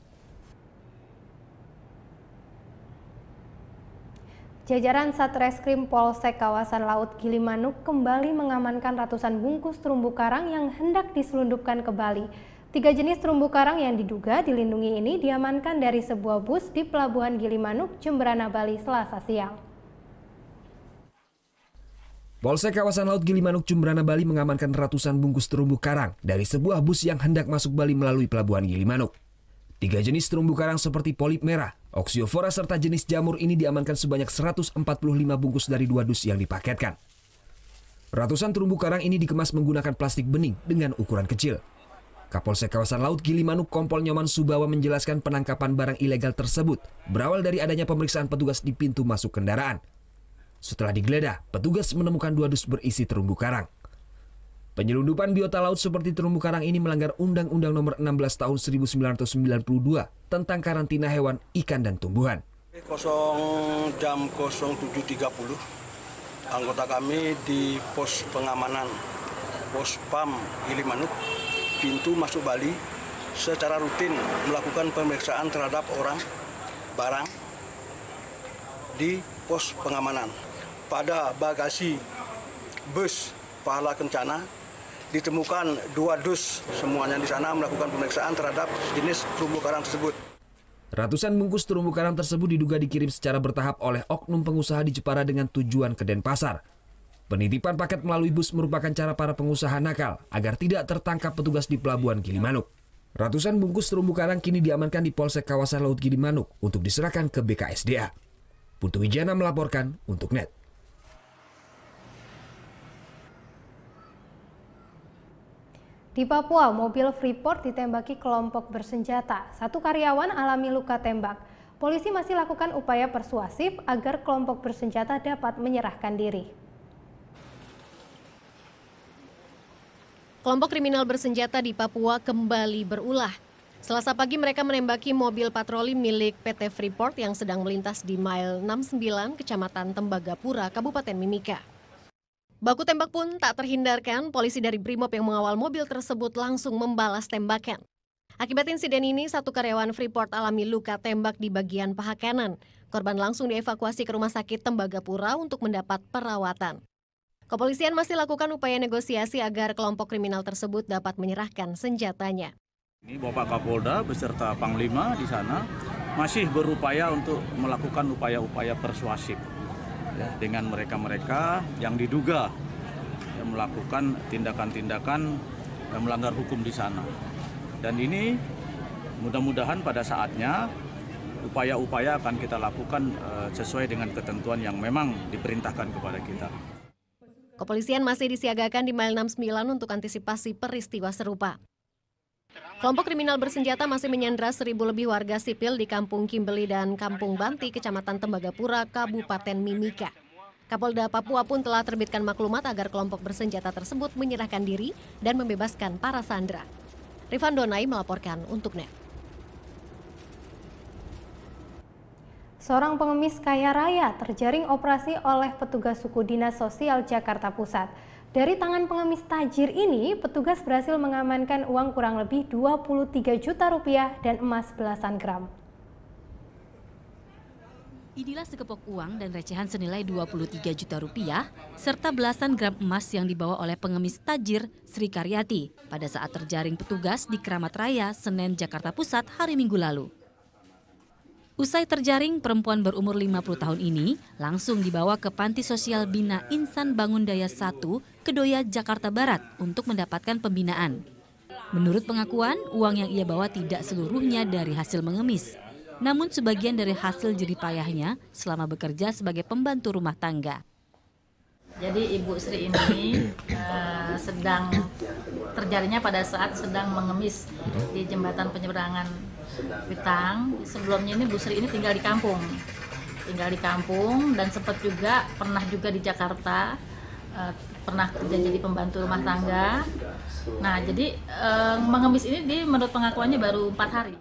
Jajaran Satreskrim Polsek kawasan Laut Gilimanuk kembali mengamankan ratusan bungkus terumbu karang yang hendak diselundupkan ke Bali. 3 jenis terumbu karang yang diduga dilindungi ini diamankan dari sebuah bus di Pelabuhan Gilimanuk, Jemberana, Bali, Selasa siang. Polsek kawasan Laut Gilimanuk, Jemberana, Bali mengamankan ratusan bungkus terumbu karang dari sebuah bus yang hendak masuk Bali melalui Pelabuhan Gilimanuk. 3 jenis terumbu karang seperti polip merah, oxyofora serta jenis jamur ini diamankan sebanyak 145 bungkus dari 2 dus yang dipaketkan. Ratusan terumbu karang ini dikemas menggunakan plastik bening dengan ukuran kecil. Kapolsek kawasan Laut Gilimanuk Kompol Nyoman Subawa menjelaskan penangkapan barang ilegal tersebut berawal dari adanya pemeriksaan petugas di pintu masuk kendaraan. Setelah digeledah, petugas menemukan 2 dus berisi terumbu karang. Penyelundupan biota laut seperti terumbu karang ini melanggar Undang-Undang Nomor 16 Tahun 1992 tentang karantina hewan, ikan, dan tumbuhan. Jam 07.30, anggota kami di pos pengamanan Pospam Gilimanuk, pintu masuk Bali, secara rutin melakukan pemeriksaan terhadap orang, barang di pos pengamanan. Pada bagasi bus Pahala Kencana ditemukan 2 dus, semuanya di sana melakukan pemeriksaan terhadap jenis terumbu karang tersebut. Ratusan bungkus terumbu karang tersebut diduga dikirim secara bertahap oleh oknum pengusaha di Jepara dengan tujuan ke Denpasar. Penitipan paket melalui bus merupakan cara para pengusaha nakal agar tidak tertangkap petugas di Pelabuhan Gilimanuk. Ratusan bungkus terumbu karang kini diamankan di Polsek Kawasan Laut Gilimanuk untuk diserahkan ke BKSDA. Putu Wijana melaporkan untuk NET. Di Papua, mobil Freeport ditembaki kelompok bersenjata. 1 karyawan alami luka tembak. Polisi masih lakukan upaya persuasif agar kelompok bersenjata dapat menyerahkan diri. Kelompok kriminal bersenjata di Papua kembali berulah. Selasa pagi mereka menembaki mobil patroli milik PT Freeport yang sedang melintas di Mile 69, Kecamatan Tembagapura, Kabupaten Mimika. Baku tembak pun tak terhindarkan, polisi dari Brimob yang mengawal mobil tersebut langsung membalas tembakan. Akibat insiden ini, 1 karyawan Freeport alami luka tembak di bagian paha kanan. Korban langsung dievakuasi ke Rumah Sakit Tembagapura untuk mendapat perawatan. Kepolisian masih lakukan upaya negosiasi agar kelompok kriminal tersebut dapat menyerahkan senjatanya. Ini Bapak Kapolda beserta Panglima di sana masih berupaya untuk melakukan upaya-upaya persuasif. Ya, dengan mereka-mereka yang diduga melakukan tindakan-tindakan yang melanggar hukum di sana. Dan ini mudah-mudahan pada saatnya upaya-upaya akan kita lakukan sesuai dengan ketentuan yang memang diperintahkan kepada kita. Kepolisian masih disiagakan di Mile 69 untuk antisipasi peristiwa serupa. Kelompok kriminal bersenjata masih menyandra 1.000 lebih warga sipil di Kampung Kimbeli dan Kampung Banti, Kecamatan Tembagapura, Kabupaten Mimika. Kapolda Papua pun telah terbitkan maklumat agar kelompok bersenjata tersebut menyerahkan diri dan membebaskan para sandera. Rifan Donai melaporkan untuk NET. Seorang pengemis kaya raya terjaring operasi oleh petugas suku Dinas Sosial Jakarta Pusat. Dari tangan pengemis tajir ini, petugas berhasil mengamankan uang kurang lebih 23 juta rupiah dan emas belasan gram. Inilah sekepok uang dan recehan senilai 23 juta rupiah serta belasan gram emas yang dibawa oleh pengemis tajir Sri Karyati pada saat terjaring petugas di Keramat Raya, Senen, Jakarta Pusat hari Minggu lalu. Usai terjaring, perempuan berumur 50 tahun ini langsung dibawa ke Panti Sosial Bina Insan Bangun Daya 1, Kedoya, Jakarta Barat untuk mendapatkan pembinaan. Menurut pengakuan, uang yang ia bawa tidak seluruhnya dari hasil mengemis, namun sebagian dari hasil jerih payahnya selama bekerja sebagai pembantu rumah tangga. Jadi Ibu Sri ini sedang terjaringnya pada saat sedang mengemis di jembatan penyeberangan Witang. Sebelumnya ini Bu Sri ini tinggal di kampung dan sempat juga pernah juga di Jakarta, pernah kerja jadi pembantu rumah tangga. Nah jadi mengemis ini menurut pengakuannya baru 4 hari.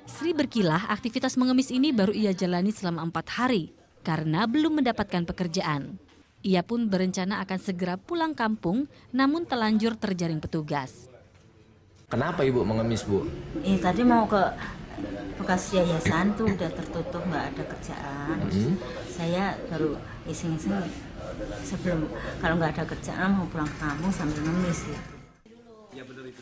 Sri berkilah aktivitas mengemis ini baru ia jalani selama 4 hari karena belum mendapatkan pekerjaan. Ia pun berencana akan segera pulang kampung, namun telanjur terjaring petugas. Kenapa Ibu mengemis, Bu? Tadi mau ke bekas yayasan tuh udah tertutup, nggak ada kerjaan. Saya baru iseng-iseng sebelum kalau nggak ada kerjaan mau pulang ke kampung sambil ngemis.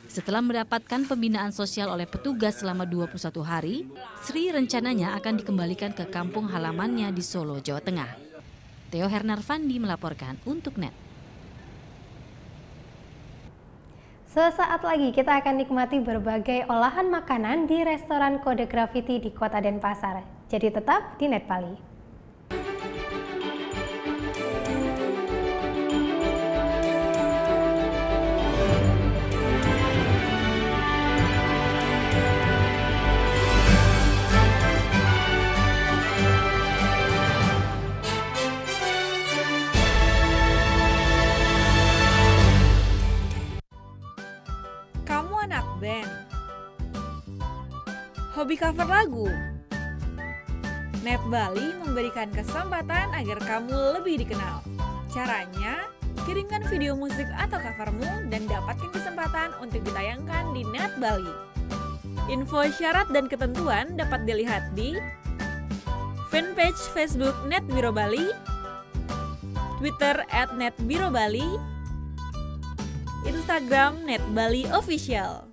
Setelah mendapatkan pembinaan sosial oleh petugas selama 21 hari, Sri rencananya akan dikembalikan ke kampung halamannya di Solo, Jawa Tengah. Theo Hernarvandi melaporkan untuk NET. Sesaat lagi kita akan nikmati berbagai olahan makanan di restoran Kode Graffiti di Kota Denpasar. Jadi tetap di NET Pali. Band. Hobi cover lagu. Net Bali memberikan kesempatan agar kamu lebih dikenal. Caranya, Kirimkan video musik atau covermu dan dapatkan kesempatan untuk ditayangkan di Net Bali. Info syarat dan ketentuan dapat dilihat di fanpage Facebook Net Biro Bali, Twitter @netbirobali, Instagram Net Bali Official.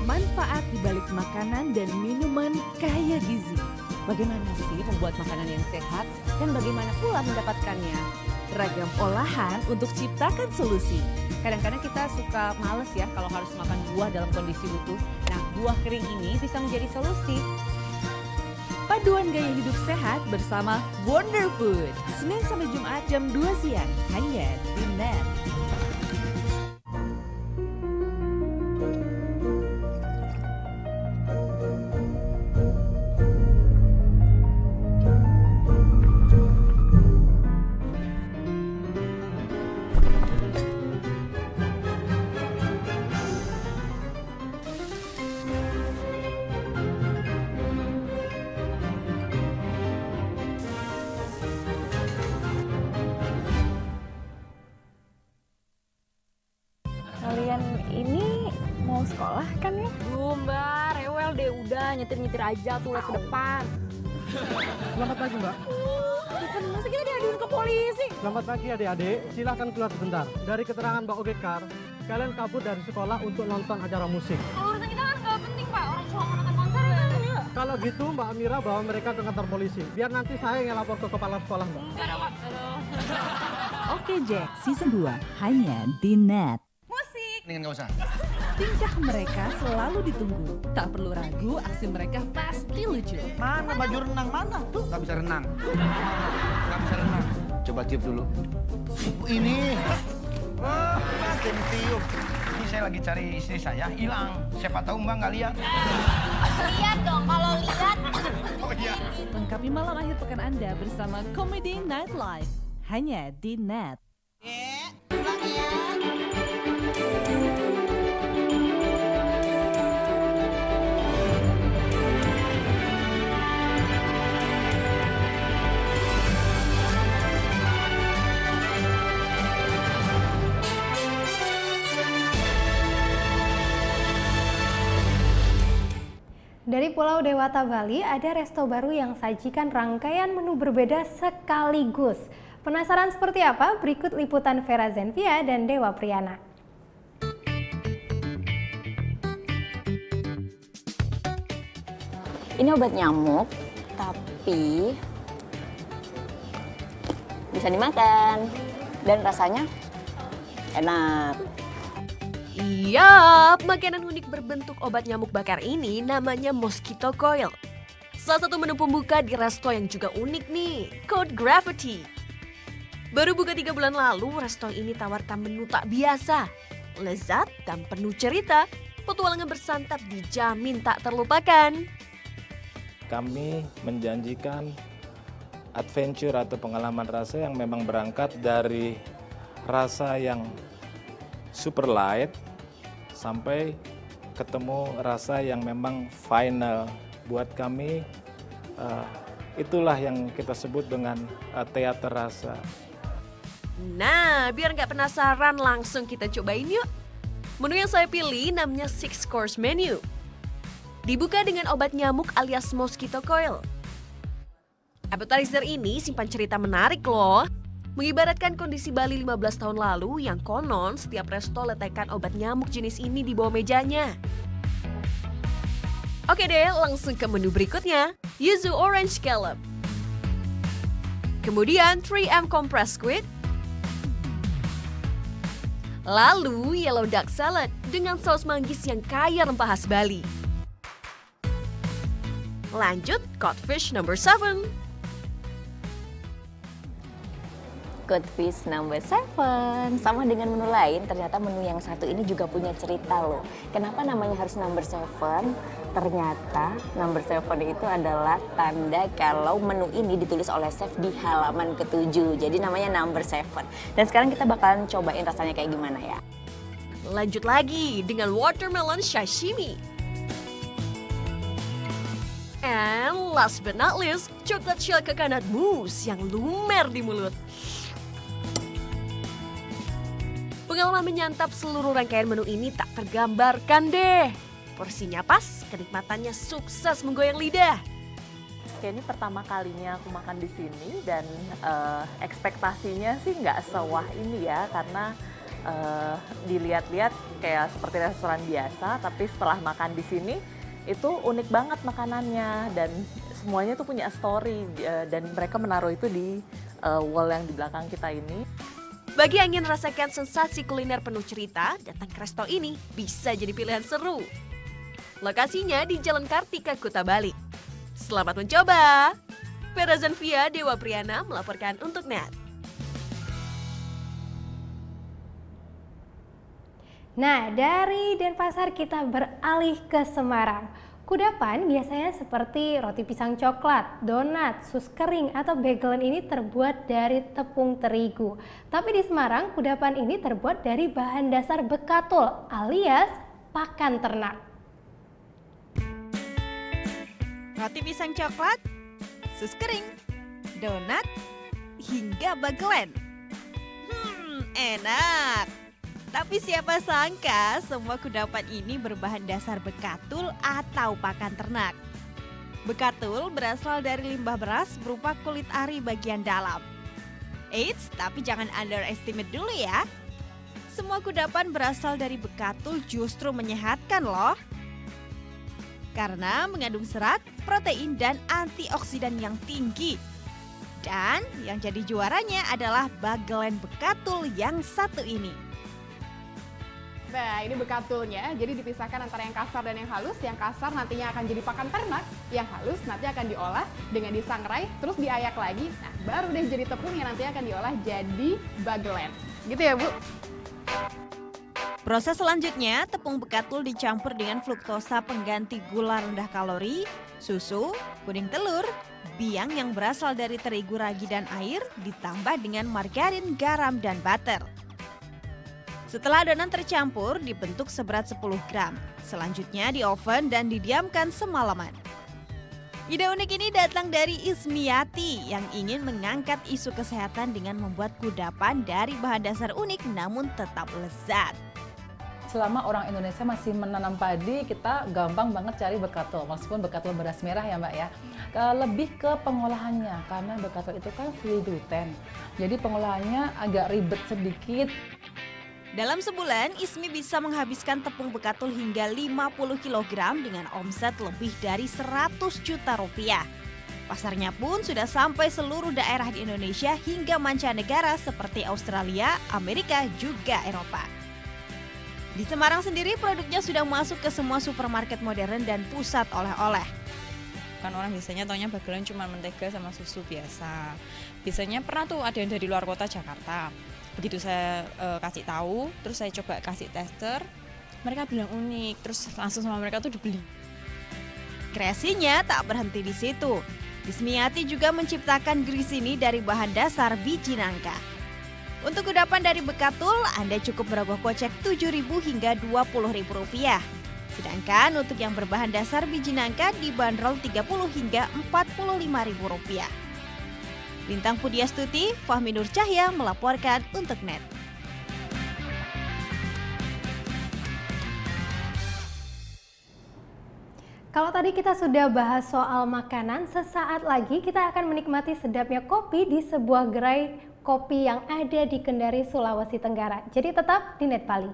Manfaat di balik makanan dan minuman kaya gizi. Bagaimana sih membuat makanan yang sehat dan bagaimana pula mendapatkannya? Ragam olahan untuk ciptakan solusi. Kadang-kadang kita suka males ya kalau harus makan buah dalam kondisi utuh. Nah, buah kering ini bisa menjadi solusi. Paduan gaya hidup sehat bersama Wonder Food. Senin sampai Jumat jam 2 siang hanya di Net. Kalian ini mau sekolah kan ya? Mbak, rewel deh, udah nyetir-nyetir aja tuh lihat ke depan. Selamat pagi, Mbak. Masa kita diaduin ke polisi? Selamat pagi adik-adik, silahkan keluar sebentar. Dari keterangan Mbak Ogekar, kalian kabur dari sekolah untuk nonton acara musik. Kalau urusan kita kan nggak penting, Pak. Orang cuma mau nonton konser ya. Kalau gitu Mbak Amira bawa mereka ke kantor polisi. Biar nanti saya yang lapor ke kepala sekolah, Mbak. Enggak ada, Pak. Oke Jack, season 2 hanya di Net. Mendingan nggak usah. Tingkah mereka selalu ditunggu. Tak perlu ragu, aksi mereka pasti lucu. Mana baju renang, mana? Tuh, nggak bisa renang. Nggak bisa renang. Coba tiup dulu. Ini. Wah, tiup. Ini saya lagi cari istri saya, hilang. Siapa tahu Mbak nggak lihat. Lihat dong, kalau lihat. Oh iya. Lengkapi malam akhir pekan Anda bersama Comedy Night Live. Hanya di Net. Pulang ya. Dari Pulau Dewata Bali, ada resto baru yang sajikan rangkaian menu berbeda sekaligus. Penasaran seperti apa? Berikut liputan Vera Zenvia dan Dewa Priyana. Ini obat nyamuk, tapi bisa dimakan dan rasanya enak. Iya, makanan unik berbentuk obat nyamuk bakar ini namanya Mosquito Coil. Salah satu menu pembuka di resto yang juga unik nih, Code Gravity. Baru buka 3 bulan lalu, resto ini tawarkan menu tak biasa. Lezat dan penuh cerita, petualangan bersantap dijamin tak terlupakan. Kami menjanjikan adventure atau pengalaman rasa yang memang berangkat dari rasa yang super light sampai ketemu rasa yang memang final. Buat kami itulah yang kita sebut dengan teater rasa. Nah, biar nggak penasaran langsung kita cobain yuk. Menu yang saya pilih namanya 6 course menu. Dibuka dengan obat nyamuk alias Mosquito Coil. Appetizer ini simpan cerita menarik loh. Mengibaratkan kondisi Bali 15 tahun lalu yang konon setiap resto letakkan obat nyamuk jenis ini di bawah mejanya. Oke deh, langsung ke menu berikutnya, Yuzu Orange Scallop. Kemudian 3M Compressed Squid. Lalu Yellow Duck Salad dengan saus manggis yang kaya rempah khas Bali. Lanjut, Codfish number 7. Codfish number 7. Sama dengan menu lain, ternyata menu yang satu ini juga punya cerita loh. Kenapa namanya harus number 7? Ternyata number 7 itu adalah tanda kalau menu ini ditulis oleh chef di halaman ke-7. Jadi namanya number 7. Dan sekarang kita bakalan cobain rasanya kayak gimana ya. Lanjut lagi dengan watermelon sashimi. And last but not least, coklat shell coconut mousse yang lumer di mulut. Pengalaman menyantap seluruh rangkaian menu ini tak tergambarkan deh. Porsinya pas, kenikmatannya sukses menggoyang lidah. Ini pertama kalinya aku makan di sini dan ekspektasinya sih nggak sewah ini ya, karena dilihat-lihat kayak seperti restoran biasa, tapi setelah makan di sini itu unik banget makanannya dan semuanya tuh punya story dan mereka menaruh itu di wall yang di belakang kita ini. Bagi yang ingin merasakan sensasi kuliner penuh cerita, datang ke resto ini bisa jadi pilihan seru. Lokasinya di Jalan Kartika, Kuta Bali. Selamat mencoba! Vera Zanvia, Dewa Priyana melaporkan untuk NET. Nah, dari Denpasar kita beralih ke Semarang. Kudapan biasanya seperti roti pisang coklat, donat, sus kering, atau bagelen ini terbuat dari tepung terigu. Tapi di Semarang, kudapan ini terbuat dari bahan dasar bekatul alias pakan ternak. Roti pisang coklat, sus kering, donat, hingga bagelen. Enak! Tapi siapa sangka semua kudapan ini berbahan dasar bekatul atau pakan ternak. Bekatul berasal dari limbah beras berupa kulit ari bagian dalam. Eits, tapi jangan underestimate dulu ya. Semua kudapan berasal dari bekatul justru menyehatkan loh. Karena mengandung serat, protein, dan antioksidan yang tinggi. Dan yang jadi juaranya adalah bagelen bekatul yang satu ini. Nah, ini bekatulnya, jadi dipisahkan antara yang kasar dan yang halus. Yang kasar nantinya akan jadi pakan ternak, yang halus nanti akan diolah dengan disangrai, terus diayak lagi. Nah, baru deh jadi tepung yang nantinya akan diolah jadi bagelen. Gitu ya, Bu? Proses selanjutnya, tepung bekatul dicampur dengan fruktosa pengganti gula rendah kalori, susu, kuning telur, biang yang berasal dari terigu ragi dan air, ditambah dengan margarin, garam, dan butter. Setelah adonan tercampur, dibentuk seberat 10 gram. Selanjutnya di oven dan didiamkan semalaman. Ide unik ini datang dari Ismiati yang ingin mengangkat isu kesehatan dengan membuat kudapan dari bahan dasar unik namun tetap lezat. Selama orang Indonesia masih menanam padi, kita gampang banget cari bekatul, meskipun bekatul beras merah ya Mbak ya. Lebih ke pengolahannya, karena bekatul itu kan free gluten. Jadi pengolahannya agak ribet sedikit. Dalam sebulan, Ismi bisa menghabiskan tepung bekatul hingga 50 kg dengan omset lebih dari 100 juta rupiah. Pasarnya pun sudah sampai seluruh daerah di Indonesia hingga mancanegara seperti Australia, Amerika, juga Eropa. Di Semarang sendiri produknya sudah masuk ke semua supermarket modern dan pusat oleh-oleh. Kan orang biasanya taunya bagelen cuma mentega sama susu biasa. Biasanya pernah tuh ada yang dari luar kota Jakarta. Begitu saya kasih tahu, terus saya coba kasih tester, mereka bilang unik, terus langsung sama mereka tuh dibeli. Kreasinya tak berhenti di situ. Ismiati juga menciptakan grissini dari bahan dasar biji nangka. Untuk kudapan dari bekatul, Anda cukup merogoh kocek Rp7.000 hingga Rp20.000. Sedangkan untuk yang berbahan dasar biji nangka dibanderol Rp30 hingga Rp45.000. Lintang Pudiastuti, Fahmi Nur Cahya melaporkan untuk NET. Kalau tadi kita sudah bahas soal makanan, sesaat lagi kita akan menikmati sedapnya kopi di sebuah gerai kopi yang ada di Kendari, Sulawesi Tenggara. Jadi tetap di NET Bali.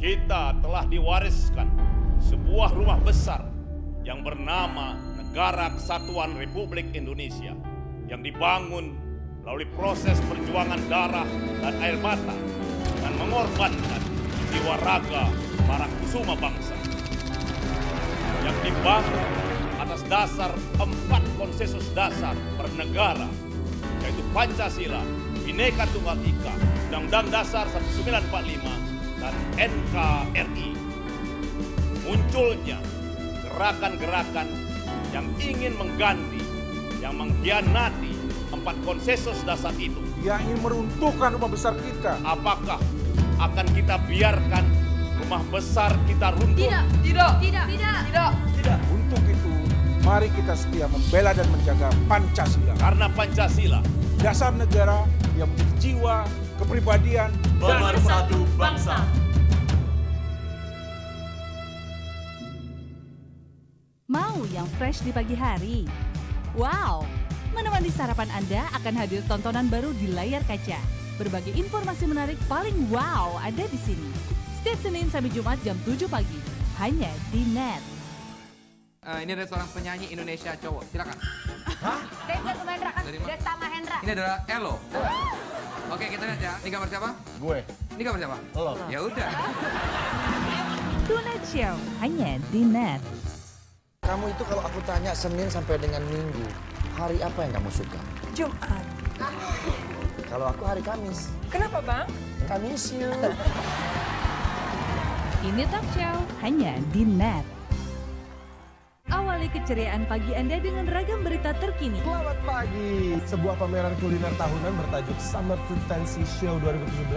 Kita telah diwariskan sebuah rumah besar yang bernama Negara Kesatuan Republik Indonesia yang dibangun melalui proses perjuangan darah dan air mata dan mengorbankan jiwa raga para kusuma bangsa yang dibangun atas dasar 4 konsensus dasar bernegara, yaitu Pancasila, Bhinneka Tunggal Ika, Undang-Undang Dasar 1945 dan NKRI. Munculnya gerakan-gerakan yang ingin mengganti, yang mengkhianati 4 konsensus dasar itu. Yang ingin meruntuhkan rumah besar kita. Apakah akan kita biarkan rumah besar kita runtuh? Tidak. Untuk itu, mari kita setia membela dan menjaga Pancasila. Karena Pancasila dasar negara yang memiliki jiwa, kepribadian, pemersatu bangsa. Mau yang fresh di pagi hari? Wow! Menemani sarapan Anda akan hadir tontonan baru di layar kaca. Berbagai informasi menarik paling wow ada di sini. Setiap Senin sampai Jumat jam 7 pagi. Hanya di NET. Ini ada seorang penyanyi Indonesia cowok. Silakan. Desta Mahendra kan? Dari mana? Desta Mahendra. Ini adalah Elo. Oke, kita lihat ya. Ini gambar siapa? Gue. Ini gambar siapa? Lo. Ya udah. Tonight Show hanya di NET. Kamu itu kalau aku tanya Senin sampai dengan Minggu, hari apa yang kamu suka? Jumat. Kalau aku hari Kamis. Kenapa, Bang? Kamis yuk. Ini Talk Show hanya di NET. Awali keceriaan pagi Anda dengan ragam berita terkini. Selamat pagi. Sebuah pameran kuliner tahunan bertajuk Summer Food Fancy Show 2017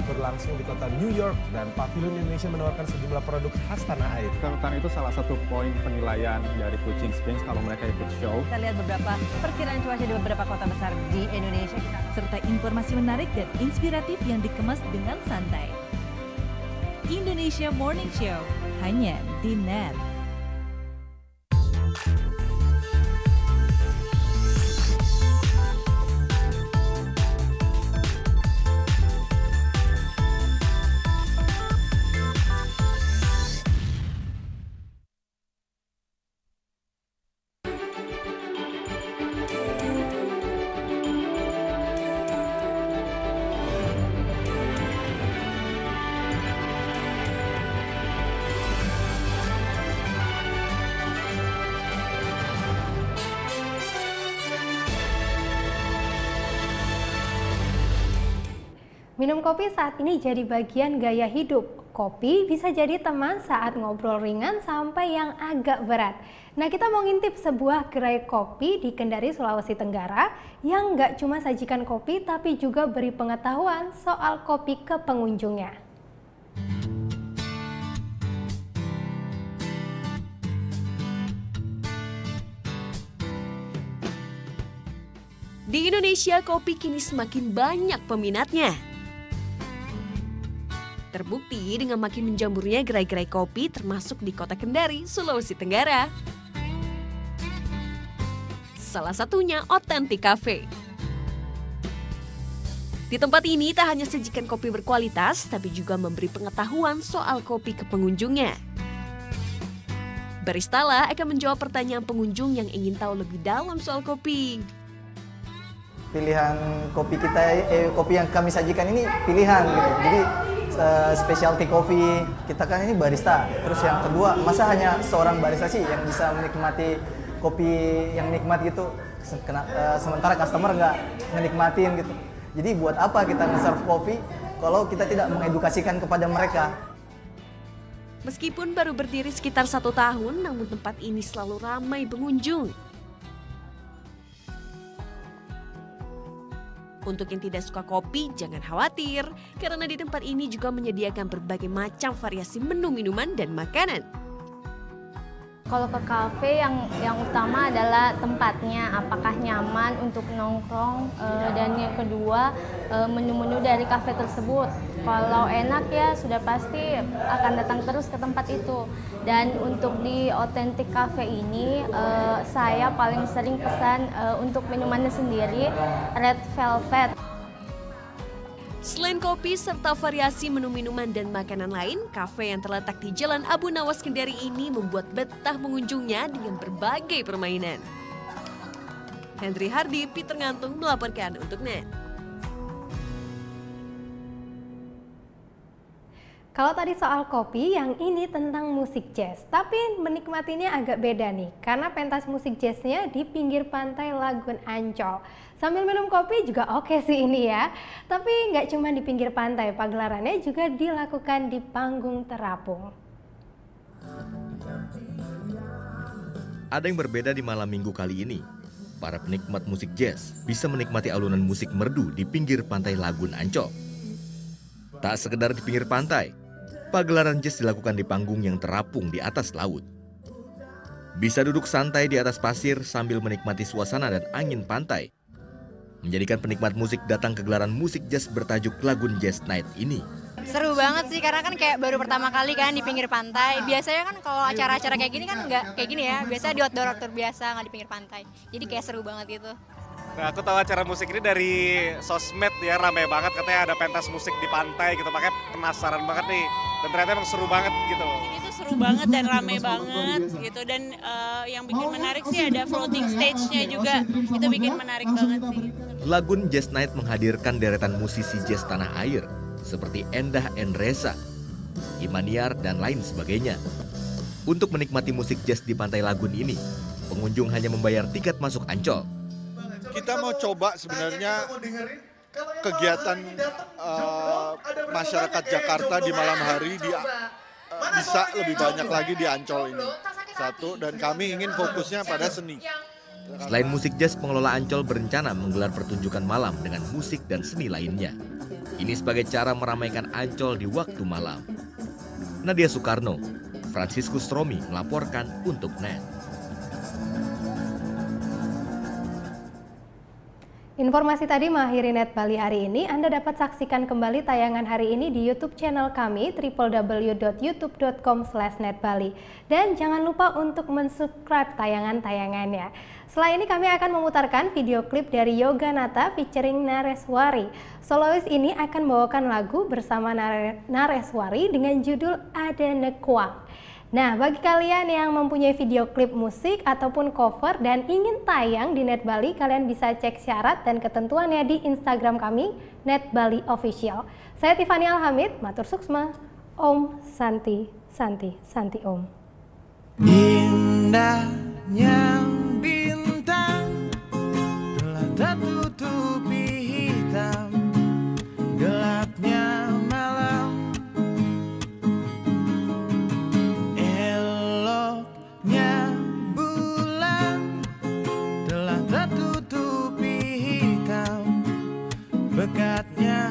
berlangsung di kota New York dan Pavilion Indonesia menawarkan sejumlah produk khas tanah air. Kerutan itu salah satu poin penilaian dari Kuching Springs kalau mereka ikut show. Kita lihat beberapa perkiraan cuaca di beberapa kota besar di Indonesia. Serta informasi menarik dan inspiratif yang dikemas dengan santai. Indonesia Morning Show hanya di NET. Minum kopi saat ini jadi bagian gaya hidup. Kopi bisa jadi teman saat ngobrol ringan sampai yang agak berat. Nah, kita mau ngintip sebuah gerai kopi di Kendari, Sulawesi Tenggara yang nggak cuma sajikan kopi tapi juga beri pengetahuan soal kopi ke pengunjungnya. Di Indonesia, kopi kini semakin banyak peminatnya. Terbukti dengan makin menjamurnya gerai-gerai kopi termasuk di kota Kendari, Sulawesi Tenggara. Salah satunya Authentic Cafe. Di tempat ini tak hanya sajikan kopi berkualitas, tapi juga memberi pengetahuan soal kopi ke pengunjungnya. Barista lah akan menjawab pertanyaan pengunjung yang ingin tahu lebih dalam soal kopi. Pilihan kopi kita, kopi yang kami sajikan ini pilihan gitu. Jadi specialty coffee kita kan ini barista. Terus yang kedua, masa hanya seorang barista sih yang bisa menikmati kopi yang nikmat gitu. Sementara customer nggak menikmatin gitu. Jadi buat apa kita nge-serve kopi kalau kita tidak mengedukasikan kepada mereka? Meskipun baru berdiri sekitar 1 tahun, namun tempat ini selalu ramai pengunjung. Untuk yang tidak suka kopi, jangan khawatir, karena di tempat ini juga menyediakan berbagai macam variasi menu minuman dan makanan. Kalau ke kafe yang utama adalah tempatnya, apakah nyaman untuk nongkrong, dan yang kedua menu-menu dari kafe tersebut. Kalau enak ya sudah pasti akan datang terus ke tempat itu. Dan untuk di Authentic Cafe ini saya paling sering pesan untuk minumannya sendiri Red Velvet. Selain kopi serta variasi menu minuman dan makanan lain, kafe yang terletak di Jalan Abu Nawas Kendari ini membuat betah pengunjungnya dengan berbagai permainan. Hendri Hardi, Peter Ngantung melaporkan untuk NET. Kalau tadi soal kopi, yang ini tentang musik jazz. Tapi menikmatinya agak beda nih, karena pentas musik jazznya di pinggir pantai Lagun Ancol. Sambil minum kopi juga oke sih ini ya. Tapi nggak cuma di pinggir pantai, pagelarannya juga dilakukan di panggung terapung. Ada yang berbeda di malam minggu kali ini. Para penikmat musik jazz bisa menikmati alunan musik merdu di pinggir pantai Lagun Ancol. Tak sekedar di pinggir pantai, pagelaran jazz dilakukan di panggung yang terapung di atas laut. Bisa duduk santai di atas pasir sambil menikmati suasana dan angin pantai, menjadikan penikmat musik datang ke gelaran musik jazz bertajuk Lagun Jazz Night ini. Seru banget sih, karena kan kayak baru pertama kali kan di pinggir pantai. Biasanya kan kalau acara-acara kayak gini kan nggak kayak gini ya, biasanya di outdoor biasa, nggak di pinggir pantai. Jadi kayak seru banget gitu. Nah, aku tahu acara musik ini dari sosmed ya, rame banget katanya ada pentas musik di pantai gitu, makanya penasaran banget nih. Dan ternyata emang seru banget gitu. Ini tuh seru banget dan rame banget gitu, dan yang bikin menarik sih ada floating stage-nya juga, itu bikin menarik banget sih. Lagun Jazz Night menghadirkan deretan musisi jazz tanah air seperti Endah Endresa, Imaniar, dan lain sebagainya. Untuk menikmati musik jazz di pantai Lagun ini, pengunjung hanya membayar tiket masuk Ancol. Kita mau coba sebenarnya kegiatan masyarakat Jakarta di malam hari bisa lebih banyak lagi di Ancol ini. Satu, dan kami ingin fokusnya pada seni. Selain musik jazz, pengelola Ancol berencana menggelar pertunjukan malam dengan musik dan seni lainnya. Ini sebagai cara meramaikan Ancol di waktu malam. Nadia Soekarno, Franciscus Romi melaporkan untuk NET. Informasi tadi mengakhiri Net Bali hari ini. Anda dapat saksikan kembali tayangan hari ini di YouTube channel kami www.youtube.com/netbali. Dan jangan lupa untuk mensubscribe tayangan-tayangannya. Setelah ini kami akan memutarkan video klip dari Yoga Nata featuring Nareswari. Solois ini akan membawakan lagu bersama Nareswari dengan judul Ada Nekuang. Nah, bagi kalian yang mempunyai video klip musik ataupun cover dan ingin tayang di Net Bali, kalian bisa cek syarat dan ketentuannya di Instagram kami, Net Bali Official. Saya Tiffany Alhamid, matur suksma, Om Santi, Santi, Santi Om. Indahnya bintang telah tertutupi hitam, gelapnya malam, eloknya bulan telah tertutupi hitam, bekatnya